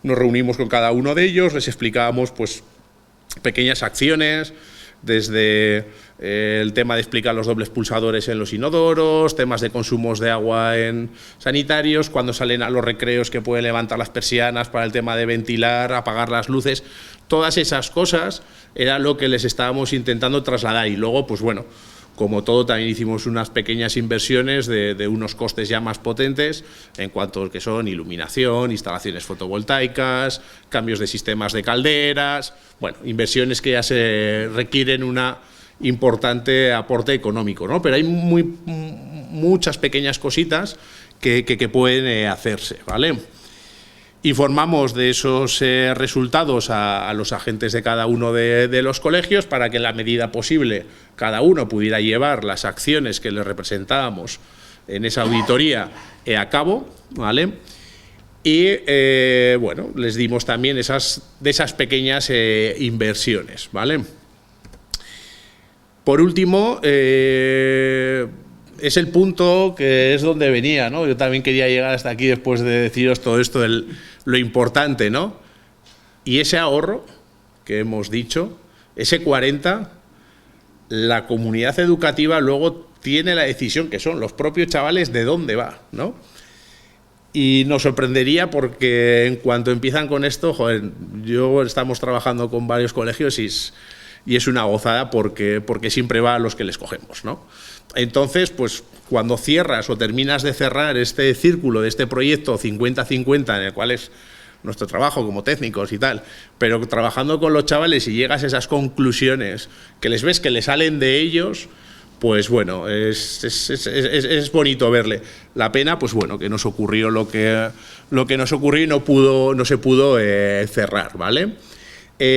Nos reunimos con cada uno de ellos, les explicábamos, pues, pequeñas acciones, desde el tema de explicar los dobles pulsadores en los inodoros, temas de consumos de agua en sanitarios, cuando salen a los recreos que pueden levantar las persianas para el tema de ventilar, apagar las luces, todas esas cosas era lo que les estábamos intentando trasladar. Y luego, pues bueno, como todo, también hicimos unas pequeñas inversiones de unos costes ya más potentes en cuanto a que son iluminación, instalaciones fotovoltaicas, cambios de sistemas de calderas, bueno, inversiones que ya se requieren una importante aporte económico, ¿no? Pero hay muchas pequeñas cositas que pueden hacerse, ¿vale? Y formamos de esos resultados a los agentes de cada uno de los colegios para que en la medida posible cada uno pudiera llevar las acciones que le representábamos en esa auditoría a cabo, ¿vale? Y bueno, les dimos también de esas pequeñas inversiones, ¿vale? Por último, es el punto que es donde venía, ¿no? Yo también quería llegar hasta aquí después de deciros todo esto, lo importante, ¿no? Y ese ahorro que hemos dicho, ese 40, la comunidad educativa luego tiene la decisión, que son los propios chavales, de dónde va, ¿no? Y nos sorprendería porque en cuanto empiezan con esto, joder, estamos trabajando con varios colegios y es una gozada porque siempre va a los que les cogemos, ¿no? Entonces, pues cuando cierras o terminas de cerrar este círculo de este proyecto 50-50, en el cual es nuestro trabajo como técnicos y tal, pero trabajando con los chavales y llegas a esas conclusiones que les ves que les salen de ellos, pues bueno, es bonito verle. La pena, pues bueno, que nos ocurrió lo que nos ocurrió y no se pudo cerrar, ¿vale?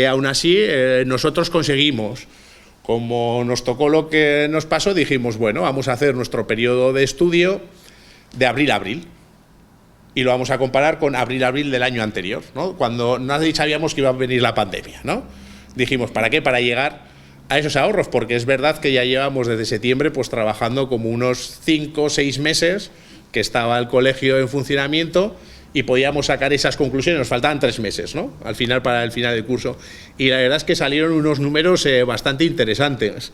Aún así, nosotros conseguimos, como nos tocó lo que nos pasó, dijimos, bueno, vamos a hacer nuestro periodo de estudio de abril a abril y lo vamos a comparar con abril-abril del año anterior, ¿no? Cuando nadie sabíamos que iba a venir la pandemia, ¿no? Dijimos, ¿para qué? Para llegar a esos ahorros, porque es verdad que ya llevamos desde septiembre pues trabajando como unos 5 o 6 meses que estaba el colegio en funcionamiento y podíamos sacar esas conclusiones, nos faltaban 3 meses, ¿no? Al final, para el final del curso. Y la verdad es que salieron unos números bastante interesantes,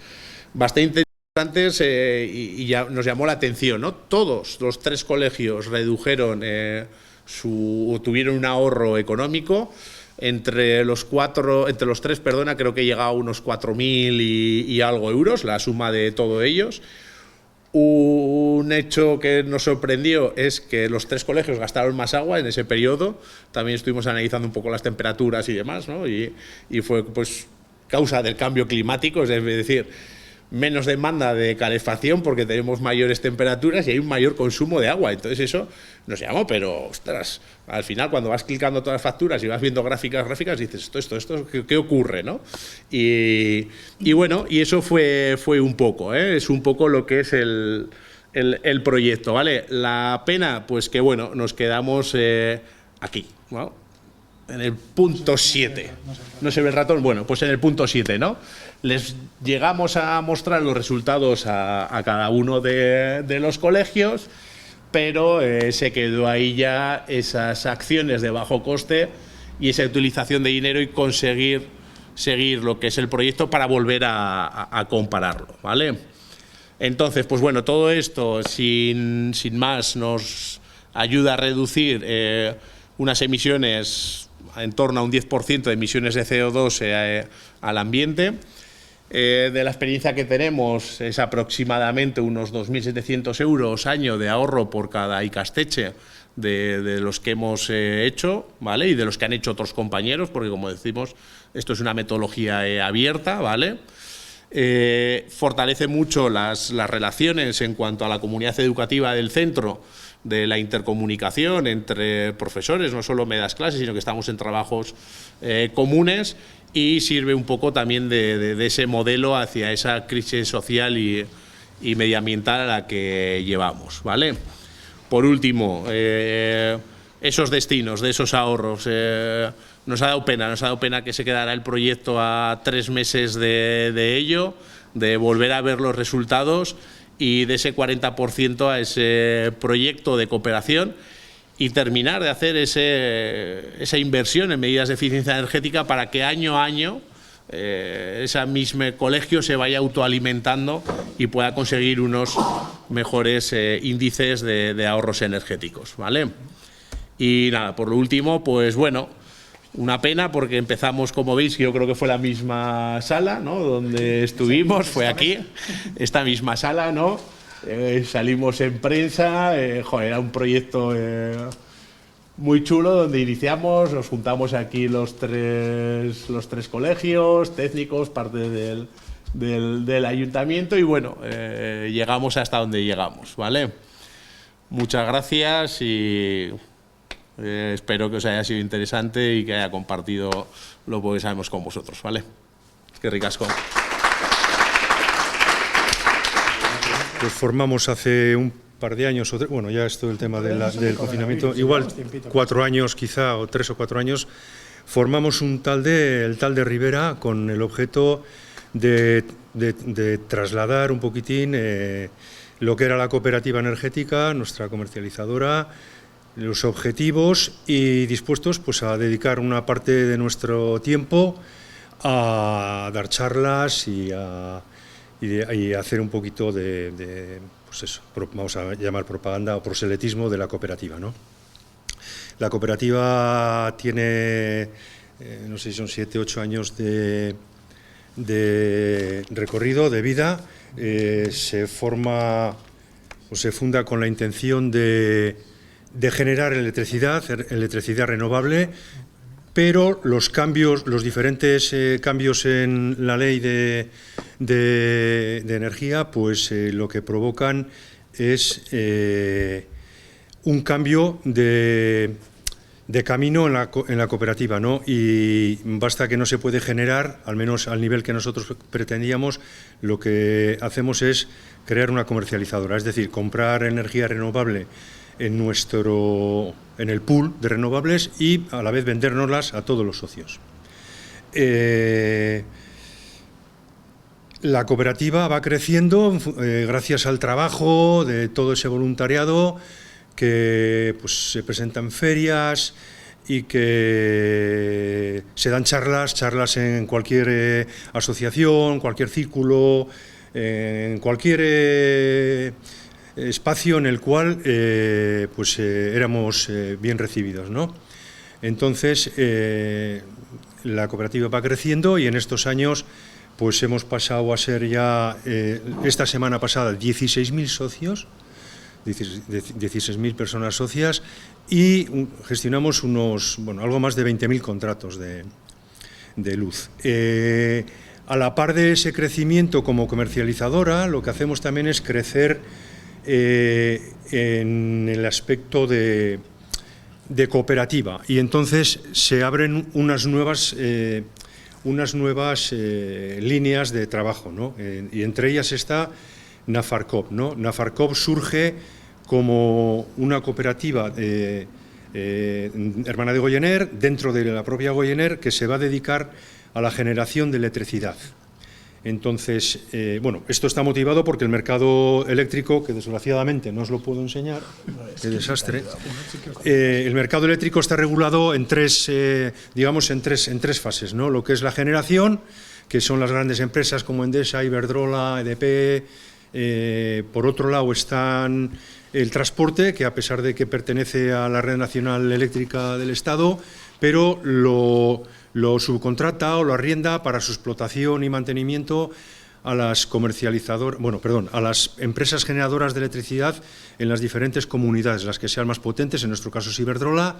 y ya nos llamó la atención, ¿no? Todos los 3 colegios redujeron tuvieron un ahorro económico. Entre los 3, creo que llegaba a unos 4.000 y algo euros, la suma de todos ellos. Un hecho que nos sorprendió es que los 3 colegios gastaron más agua en ese periodo. También estuvimos analizando un poco las temperaturas y demás, ¿no? Y fue pues causa del cambio climático, es decir, menos demanda de calefacción porque tenemos mayores temperaturas y hay un mayor consumo de agua. Entonces eso nos llamó, pero ostras, al final cuando vas clicando todas las facturas y vas viendo gráficas, dices, esto ¿qué ocurre, no? Y bueno, y eso fue un poco, es un poco lo que es el proyecto, ¿vale? La pena, pues que bueno, nos quedamos aquí, ¿no? En el punto 7. ¿No se ve el ratón? Bueno, pues en el punto 7, ¿no? Les llegamos a mostrar los resultados a cada uno de los colegios, pero se quedó ahí ya esas acciones de bajo coste y esa utilización de dinero y conseguir seguir lo que es el proyecto para volver a compararlo, ¿vale? Entonces, pues bueno, todo esto sin más nos ayuda a reducir unas emisiones en torno a un 10% de emisiones de CO2 al ambiente. De la experiencia que tenemos es aproximadamente unos 2.700 euros año de ahorro por cada Ikasteche de los que hemos hecho, ¿vale? Y de los que han hecho otros compañeros, porque como decimos, esto es una metodología abierta, ¿vale? Fortalece mucho las relaciones en cuanto a la comunidad educativa del centro, de la intercomunicación entre profesores, no solo me das clases, sino que estamos en trabajos comunes, y sirve un poco también de ese modelo hacia esa crisis social y medioambiental a la que llevamos, ¿vale? Por último, esos destinos de esos ahorros, nos ha dado pena que se quedara el proyecto a 3 meses de ello, de volver a ver los resultados y de ese 40% a ese proyecto de cooperación y terminar de hacer esa inversión en medidas de eficiencia energética para que año a año ese mismo colegio se vaya autoalimentando y pueda conseguir unos mejores índices de ahorros energéticos, ¿vale? Y nada, por lo último, pues bueno, una pena porque empezamos, como veis, yo creo que fue la misma sala, ¿no? Donde estuvimos, fue aquí, esta misma sala, ¿no? Salimos en prensa, joder, era un proyecto muy chulo donde iniciamos, nos juntamos aquí los tres colegios, técnicos, parte del ayuntamiento y bueno, llegamos hasta donde llegamos, ¿vale? Muchas gracias y espero que os haya sido interesante y que haya compartido lo que sabemos con vosotros, ¿vale? Que ricasco. Pues formamos hace un par de años, bueno, ya es todo el tema del confinamiento, igual 4 años quizá, o 3 o 4 años, formamos el tal de Ribera con el objeto de trasladar un poquitín lo que era la cooperativa energética, nuestra comercializadora, los objetivos y dispuestos pues a dedicar una parte de nuestro tiempo a dar charlas y hacer un poquito pues eso, vamos a llamar propaganda o proselitismo de la cooperativa, ¿no? La cooperativa tiene, no sé si son 7 o 8 años de recorrido, de vida. Se forma o se funda con la intención de generar electricidad renovable, pero los diferentes cambios en la ley de energía, pues lo que provocan es un cambio de camino en la cooperativa, ¿no? Y basta que no se puede generar, al menos al nivel que nosotros pretendíamos, lo que hacemos es crear una comercializadora, es decir, comprar energía renovable en el pool de renovables y a la vez vendérnoslas a todos los socios. La cooperativa va creciendo gracias al trabajo de todo ese voluntariado que pues, se presenta en ferias y que se dan charlas en cualquier asociación, cualquier círculo, en cualquier espacio en el cual éramos bien recibidos, ¿no? Entonces, la cooperativa va creciendo y en estos años pues hemos pasado a ser ya, esta semana pasada, 16.000 socios, 16.000 personas socias y gestionamos algo más de 20.000 contratos de luz. A la par de ese crecimiento como comercializadora, lo que hacemos también es crecer en el aspecto de cooperativa y entonces se abren unas nuevas líneas de trabajo, ¿no? Y entre ellas está Nafarcoop, ¿no? Nafarcoop surge como una cooperativa hermana de Goyener, dentro de la propia Goyener, que se va a dedicar a la generación de electricidad. Entonces, esto está motivado porque el mercado eléctrico, que desgraciadamente no os lo puedo enseñar, qué desastre, el mercado eléctrico está regulado en tres fases, ¿no? Lo que es la generación, que son las grandes empresas como Endesa, Iberdrola, EDP. Por otro lado están el transporte, que a pesar de que pertenece a la Red Nacional Eléctrica del Estado, pero lo subcontrata o lo arrienda para su explotación y mantenimiento a las a las empresas generadoras de electricidad en las diferentes comunidades, las que sean más potentes, en nuestro caso es Iberdrola,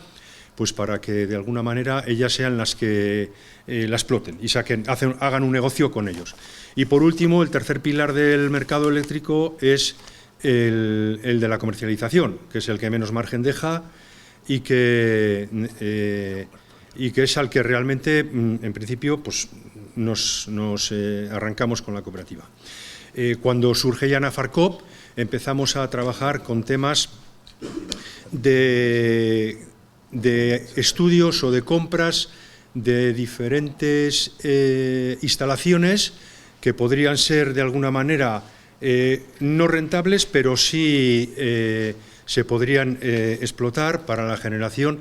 pues para que de alguna manera ellas sean las que la exploten y hagan un negocio con ellos. Y por último, el tercer pilar del mercado eléctrico es el de la comercialización, que es el que menos margen deja y que es al que realmente, en principio, pues nos arrancamos con la cooperativa. Cuando surge ya Nafarcoop, empezamos a trabajar con temas de estudios o de compras de diferentes instalaciones que podrían ser de alguna manera no rentables, pero sí se podrían explotar para la generación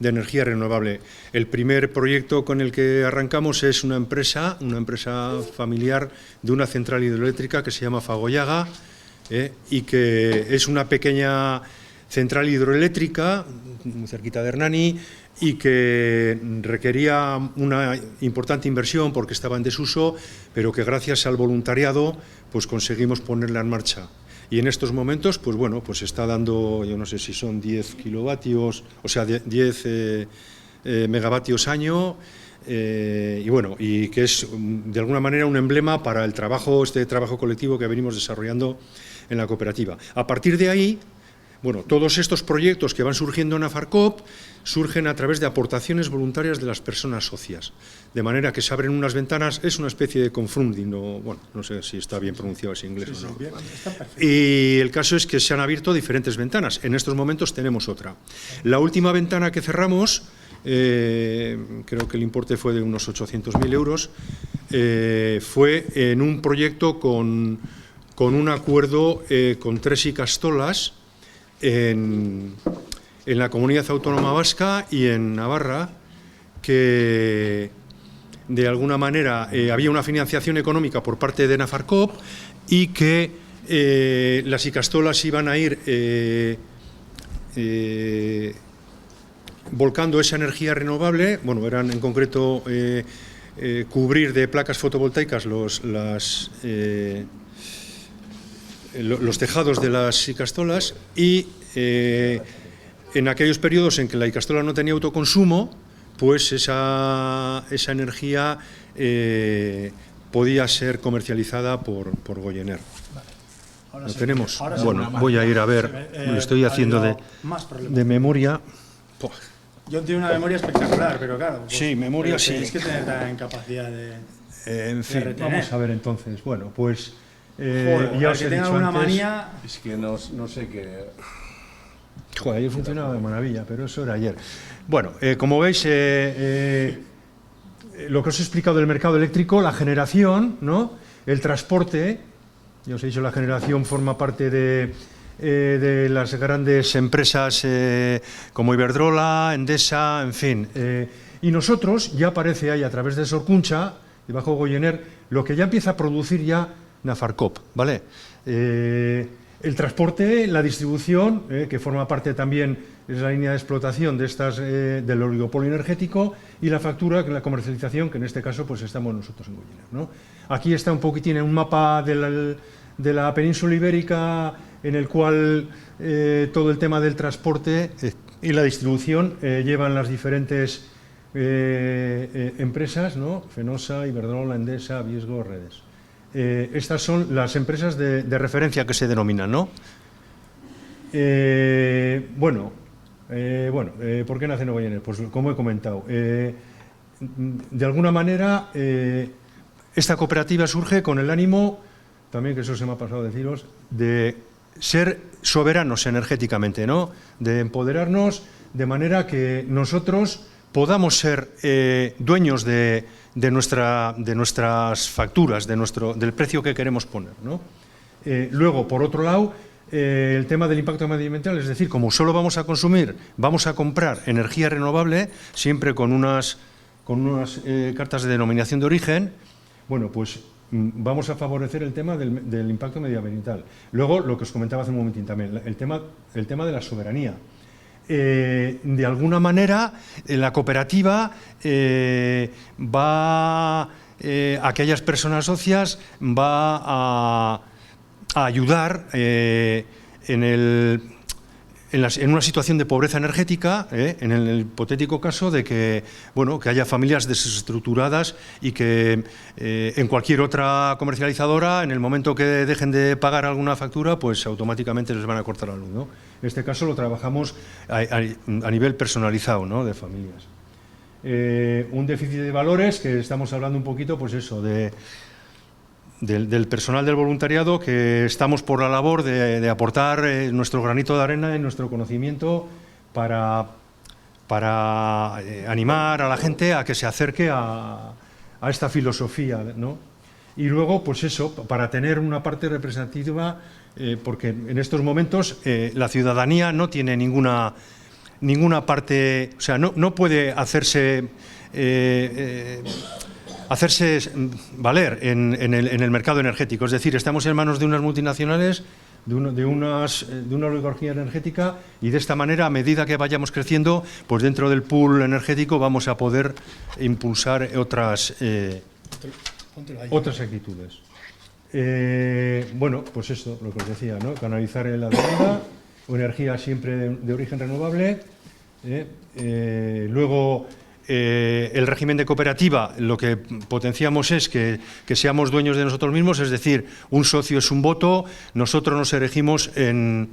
energía renovable. El primer proyecto con el que arrancamos es una empresa familiar de una central hidroeléctrica que se llama Fagoyaga, y que es una pequeña central hidroeléctrica muy cerquita de Hernani y que requería una importante inversión porque estaba en desuso, pero que gracias al voluntariado pues conseguimos ponerla en marcha. Y en estos momentos, pues bueno, pues está dando, yo no sé si son 10 kilovatios, o sea, 10 megavatios año, y bueno, y que es de alguna manera un emblema para el trabajo, este trabajo colectivo que venimos desarrollando en la cooperativa. A partir de ahí, bueno, todos estos proyectos que van surgiendo en Nafarcoop surgen a través de aportaciones voluntarias de las personas socias, de manera que se abren unas ventanas, es una especie de confunding, bueno, no sé si está bien pronunciado ese inglés o no. Y el caso es que se han abierto diferentes ventanas, en estos momentos tenemos otra. La última ventana que cerramos, creo que el importe fue de unos 800.000 euros, fue en un proyecto con un acuerdo con 3 ikastolas, en la Comunidad Autónoma Vasca y en Navarra, que de alguna manera había una financiación económica por parte de Nafarcoop y que las ikastolas iban a ir volcando esa energía renovable. Bueno, eran en concreto cubrir de placas fotovoltaicas los tejados de las ikastolas y en aquellos periodos en que la ikastola no tenía autoconsumo, pues esa energía podía ser comercializada por Goyener. Vale. ¿Lo tenemos? Sí. Bueno, voy a ir a ver, lo estoy haciendo de memoria. Yo tengo una memoria espectacular, pero claro. Pues, sí, memoria sí. Tenéis que tener también capacidad de. En fin, vamos a ver entonces. Bueno, pues. Joder, ya os he dicho una antes, manía. Es que no sé qué. Joder, ayer funcionaba de maravilla, pero eso era ayer. Bueno, como veis, lo que os he explicado del mercado eléctrico, la generación, ¿no? El transporte, ya os he dicho, la generación forma parte de las grandes empresas como Iberdrola, Endesa, en fin. Y nosotros, ya aparece ahí a través de Sorkuncha, debajo de Goyener, lo que ya empieza a producir ya Nafarcoop, ¿vale? El transporte, la distribución, que forma parte también, es la línea de explotación de estas, del oligopolio energético, y la factura, que la comercialización, que en este caso pues estamos nosotros en Goyener, ¿no? Aquí está un poquitín un mapa de la península ibérica, en el cual todo el tema del transporte y la distribución llevan las diferentes empresas, ¿no? Fenosa, Iberdrola, Endesa, Viesgo, Redes. Estas son las empresas de referencia que se denominan, ¿no? ¿Por qué nace Goyener? Pues como he comentado, de alguna manera esta cooperativa surge con el ánimo, también que eso se me ha pasado deciros, de ser soberanos energéticamente, ¿no? De empoderarnos de manera que nosotros podamos ser dueños de nuestras facturas, del precio que queremos poner, ¿no? Luego, por otro lado, el tema del impacto medioambiental, es decir, como solo vamos a comprar energía renovable, siempre con unas cartas de denominación de origen, bueno, pues vamos a favorecer el tema del impacto medioambiental. Luego, lo que os comentaba hace un momentín también, el tema de la soberanía. De alguna manera, la cooperativa aquellas personas socias va a ayudar en una situación de pobreza energética, en el hipotético caso de que haya familias desestructuradas y que en cualquier otra comercializadora, en el momento que dejen de pagar alguna factura, pues automáticamente les van a cortar la luz, ¿no? En este caso lo trabajamos a nivel personalizado, ¿no? De familias. Un déficit de valores, que estamos hablando un poquito, pues eso, del personal del voluntariado, que estamos por la labor de aportar nuestro granito de arena y nuestro conocimiento para animar a la gente a que se acerque a esta filosofía, ¿no? Y luego, pues eso, para tener una parte representativa, porque en estos momentos la ciudadanía no tiene ninguna ninguna parte, o sea, no puede hacerse valer en el mercado energético. Es decir, estamos en manos de unas multinacionales, de una oligarquía energética, y de esta manera, a medida que vayamos creciendo, pues dentro del pool energético vamos a poder impulsar otras actitudes. Bueno, pues esto, lo que os decía, ¿no? Canalizar la demanda, energía siempre de origen renovable. Luego, el régimen de cooperativa, lo que potenciamos es que seamos dueños de nosotros mismos, es decir, un socio es un voto, nosotros nos erigimos en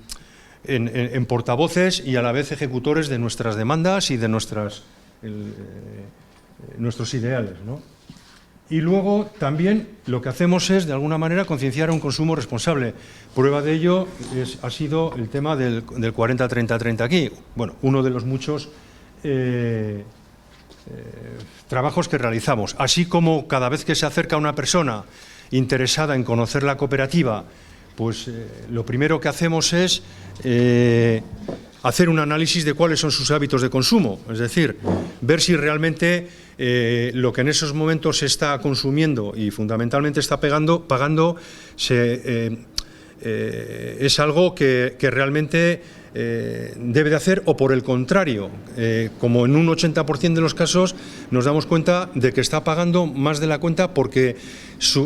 portavoces y a la vez ejecutores de nuestras demandas y de nuestros ideales, ¿no? Y luego también lo que hacemos es, de alguna manera, concienciar a un consumo responsable. Prueba de ello ha sido el tema del 40-30-30 aquí. Bueno, uno de los muchos trabajos que realizamos. Así como cada vez que se acerca una persona interesada en conocer la cooperativa, pues lo primero que hacemos es hacer un análisis de cuáles son sus hábitos de consumo, es decir, ver si realmente lo que en esos momentos se está consumiendo y fundamentalmente está pagando es algo que realmente debe de hacer, o por el contrario, como en un 80% de los casos nos damos cuenta de que está pagando más de la cuenta porque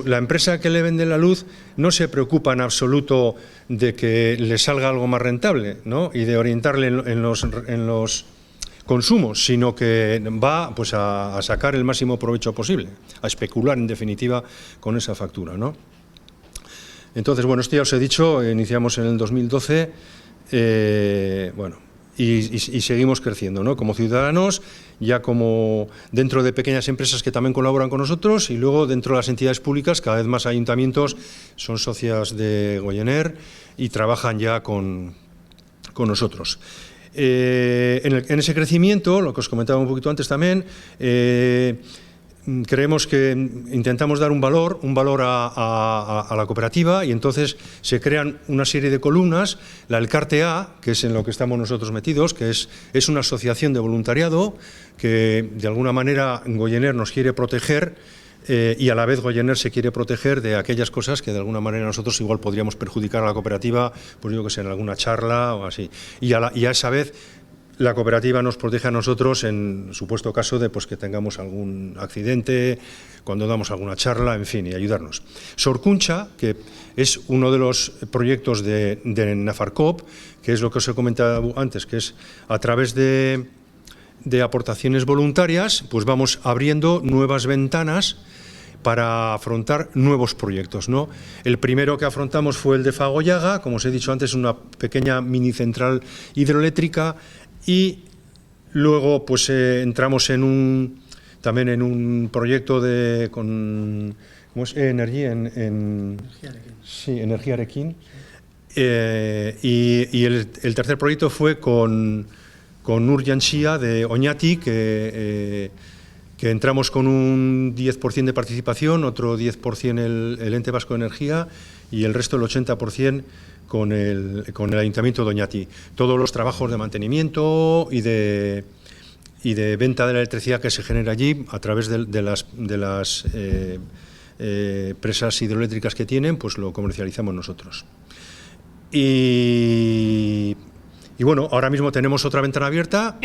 la empresa que le vende la luz no se preocupa en absoluto de que le salga algo más rentable, ¿no? Y de orientarle en los consumos, sino que va, pues, a sacar el máximo provecho posible, a especular en definitiva con esa factura, ¿no? Entonces, bueno, esto ya os he dicho, iniciamos en el 2012, bueno, y seguimos creciendo, ¿no? Como ciudadanos, ya como dentro de pequeñas empresas que también colaboran con nosotros, y luego dentro de las entidades públicas, cada vez más ayuntamientos son socias de Goyener y trabajan ya con nosotros. En ese crecimiento, lo que os comentaba un poquito antes también, creemos que intentamos dar un valor a la cooperativa, y entonces se crean una serie de columnas. La Elcarte A, que es en lo que estamos nosotros metidos, que es una asociación de voluntariado que de alguna manera Goyener nos quiere proteger, y a la vez Goyener se quiere proteger de aquellas cosas que de alguna manera nosotros igual podríamos perjudicar a la cooperativa, pues yo que sé, en alguna charla o así. Y a esa vez la cooperativa nos protege a nosotros en supuesto caso de, pues, que tengamos algún accidente, cuando damos alguna charla, en fin, y ayudarnos. Sorkuncha, que es uno de los proyectos de Nafarcoop, que es lo que os he comentado antes, que es a través de aportaciones voluntarias, pues vamos abriendo nuevas ventanas para afrontar nuevos proyectos, ¿no? El primero que afrontamos fue el de Fagoyaga, como os he dicho antes, una pequeña mini central hidroeléctrica, y luego pues entramos también en un proyecto ¿cómo es? Energía Arequín. Y el tercer proyecto fue con Urjantzia de Oñati, que entramos con un 10% de participación, otro 10% el Ente Vasco de Energía y el resto, el 80%, con el Ayuntamiento de Oñati. Todos los trabajos de mantenimiento y de venta de la electricidad que se genera allí a través de las presas hidroeléctricas que tienen, pues lo comercializamos nosotros. Y bueno, ahora mismo tenemos otra ventana abierta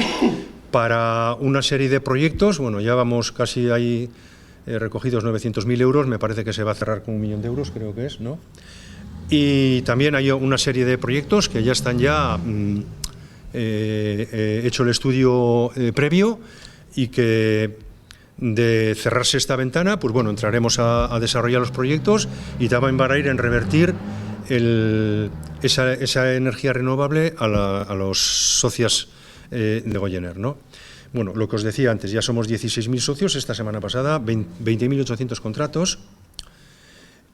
para una serie de proyectos. Bueno, ya vamos casi ahí recogidos 900.000 euros, me parece que se va a cerrar con 1 millón de euros, creo que es, ¿no? Y también hay una serie de proyectos que ya están hecho el estudio previo, y que de cerrarse esta ventana, pues bueno, entraremos a desarrollar los proyectos, y también van a ir en revertir esa energía renovable a los socios de Goyener, ¿no? Bueno, lo que os decía antes, ya somos 16.000 socios, esta semana pasada 20.800 contratos.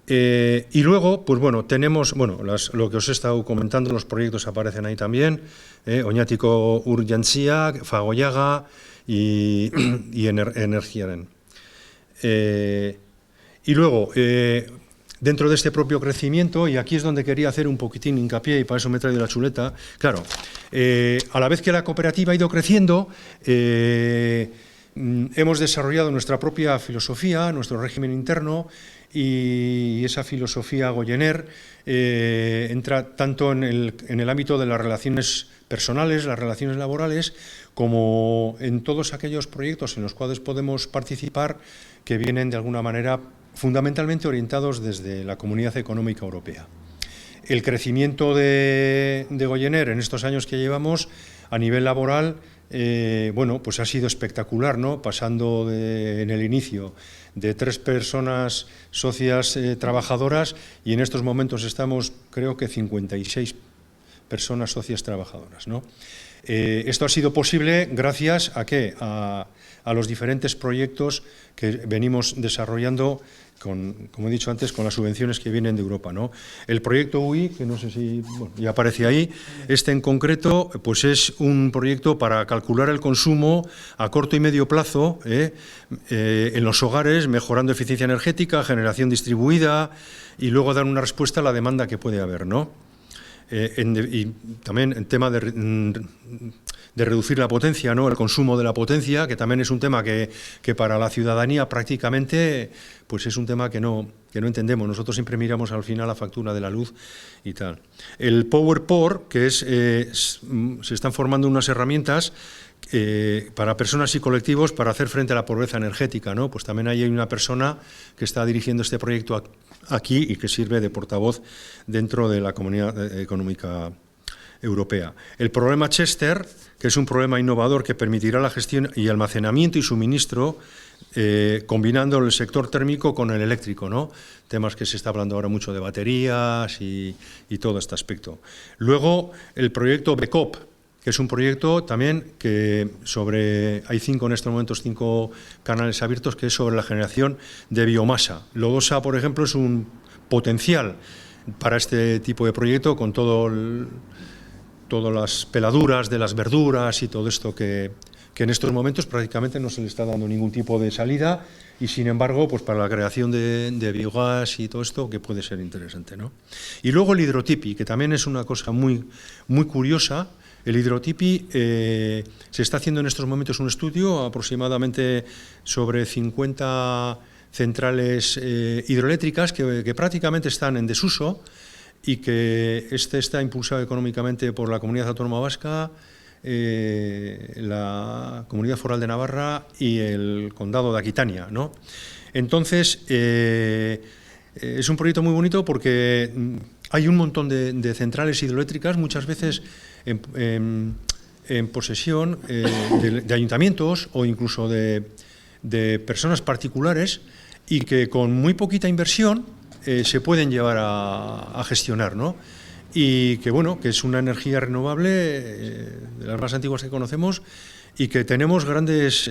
Y luego, pues bueno, tenemos, lo que os he estado comentando, los proyectos aparecen ahí también, Oñatiko Urjantzia, Fagoyaga y Energiaren. Y luego, dentro de este propio crecimiento, y aquí es donde quería hacer un poquitín hincapié, y para eso me he traído la chuleta, claro, a la vez que la cooperativa ha ido creciendo, hemos desarrollado nuestra propia filosofía, nuestro régimen interno, y esa filosofía Goyener entra tanto en el ámbito de las relaciones personales, las relaciones laborales, como en todos aquellos proyectos en los cuales podemos participar que vienen de alguna manera fundamentalmente orientados desde la Comunidad Económica Europea. El crecimiento de Goyener en estos años que llevamos a nivel laboral, bueno, pues ha sido espectacular, ¿no? Pasando en el inicio de 3 personas socias trabajadoras, y en estos momentos estamos, creo que 56 personas socias trabajadoras, ¿no? Esto ha sido posible gracias a ¿qué? A los diferentes proyectos que venimos desarrollando, como he dicho antes, con las subvenciones que vienen de Europa, ¿no? El proyecto UI, que no sé si ya aparece ahí, este en concreto pues es un proyecto para calcular el consumo a corto y medio plazo en los hogares, mejorando eficiencia energética, generación distribuida, y luego dar una respuesta a la demanda que puede haber, ¿no? Y también el tema de reducir la potencia, ¿no? El consumo de la potencia, que también es un tema que para la ciudadanía prácticamente pues es un tema que no entendemos. Nosotros siempre miramos al final la factura de la luz y tal. El Power Por, que se están formando unas herramientas para personas y colectivos para hacer frente a la pobreza energética, ¿no? Pues también hay una persona que está dirigiendo este proyecto aquí y que sirve de portavoz dentro de la Comunidad Económica Europea. El programa Chester, que es un programa innovador que permitirá la gestión y almacenamiento y suministro combinando el sector térmico con el eléctrico, ¿no? Temas que se está hablando ahora mucho de baterías y todo este aspecto. Luego, el proyecto BECOP, que es un proyecto también que hay 5 en estos momentos, 5 canales abiertos, que es sobre la generación de biomasa. Lodosa, por ejemplo, es un potencial para este tipo de proyecto, con todas las peladuras de las verduras y todo esto que en estos momentos prácticamente no se le está dando ningún tipo de salida, y sin embargo, pues para la creación de biogás y todo esto, que puede ser interesante, ¿no? Y luego el hidrotipi, que también es una cosa muy, muy curiosa. El hidrotipi, se está haciendo en estos momentos un estudio aproximadamente sobre 50 centrales hidroeléctricas que prácticamente están en desuso, y que está impulsado económicamente por la Comunidad Autónoma Vasca, la Comunidad Foral de Navarra y el Condado de Aquitania, ¿no? Entonces, es un proyecto muy bonito porque hay un montón de centrales hidroeléctricas, muchas veces en posesión de ayuntamientos o incluso de personas particulares, y que con muy poquita inversión se pueden llevar a gestionar, ¿no? Y que, bueno, que es una energía renovable de las más antiguas que conocemos, y que tenemos grandes,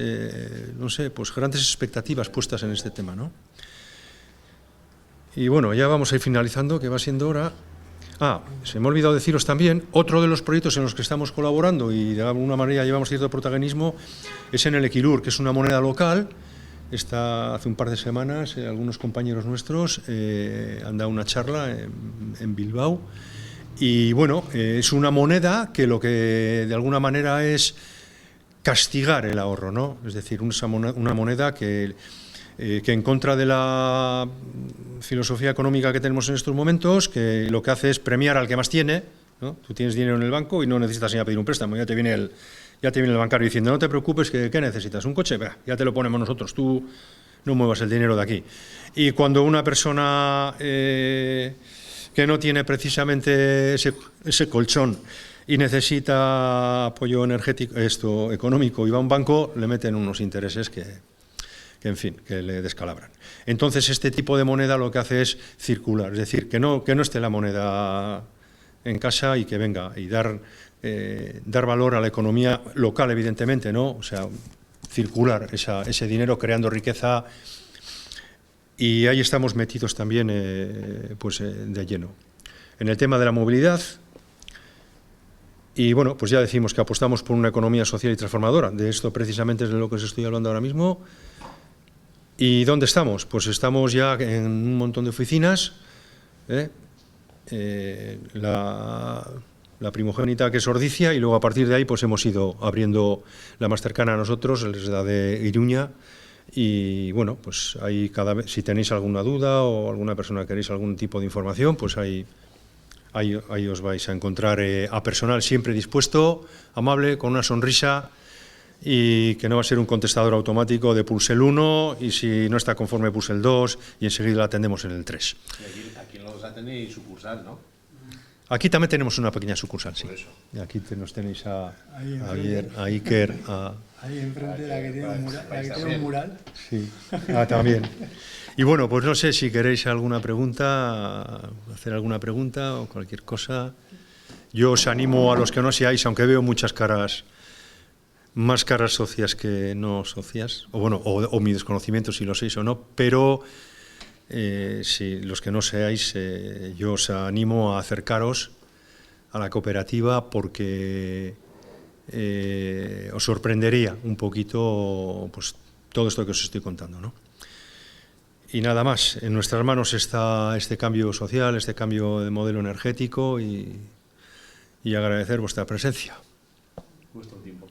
grandes expectativas puestas en este tema, ¿no? Y bueno, ya vamos a ir finalizando, que va siendo hora. Se me ha olvidado deciros también, otro de los proyectos en los que estamos colaborando y de alguna manera llevamos cierto protagonismo es en el Equilur, que es una moneda local. Hace un par de semanas algunos compañeros nuestros han dado una charla en Bilbao, y bueno, es una moneda que lo que de alguna manera es castigar el ahorro, ¿no? Es decir, una moneda que en contra de la filosofía económica que tenemos en estos momentos, que lo que hace es premiar al que más tiene, ¿no? Tú tienes dinero en el banco y no necesitas ni a pedir un préstamo, ya te viene el bancario diciendo, no te preocupes, ¿qué necesitas? ¿Un coche? Ya te lo ponemos nosotros, tú no muevas el dinero de aquí. Y cuando una persona que no tiene precisamente ese colchón y necesita apoyo energético, económico, y va a un banco, le meten unos intereses que en fin, que le descalabran. Entonces, este tipo de moneda lo que hace es circular, es decir, que no esté la moneda en casa y que venga y dar valor a la economía local, evidentemente, ¿no? O sea, circular ese dinero creando riqueza, y ahí estamos metidos también de lleno. En el tema de la movilidad, y bueno, pues ya decimos que apostamos por una economía social y transformadora. De esto precisamente es de lo que os estoy hablando ahora mismo. ¿Y dónde estamos? Pues estamos ya en un montón de oficinas. La primogénita, que es Ordicia, y luego a partir de ahí pues hemos ido abriendo la más cercana a nosotros, es la de Iruña. Y bueno, pues ahí cada vez, si tenéis alguna duda o alguna persona queréis algún tipo de información, pues ahí os vais a encontrar a personal siempre dispuesto, amable, con una sonrisa, y que no va a ser un contestador automático de pulse el 1 y si no está conforme pulse el 2 y enseguida la atendemos en el 3. Aquí en los tenéis sucursal, ¿no? Aquí también tenemos una pequeña sucursal, sí. Por eso. Y aquí nos tenéis a Ahí Javier, a Iker, Ahí enfrente, la que tiene un mural. Sí, también. Y bueno, pues no sé si queréis alguna pregunta, hacer alguna pregunta o cualquier cosa. Yo os animo a los que no seáis, aunque veo muchas caras, más caras socias que no socias, o bueno, o mi desconocimiento si lo sois o no, pero si los que no seáis, yo os animo a acercaros a la cooperativa porque os sorprendería un poquito pues todo esto que os estoy contando, ¿no? Y nada más, en nuestras manos está este cambio social, este cambio de modelo energético y agradecer vuestra presencia. Vuestro tiempo.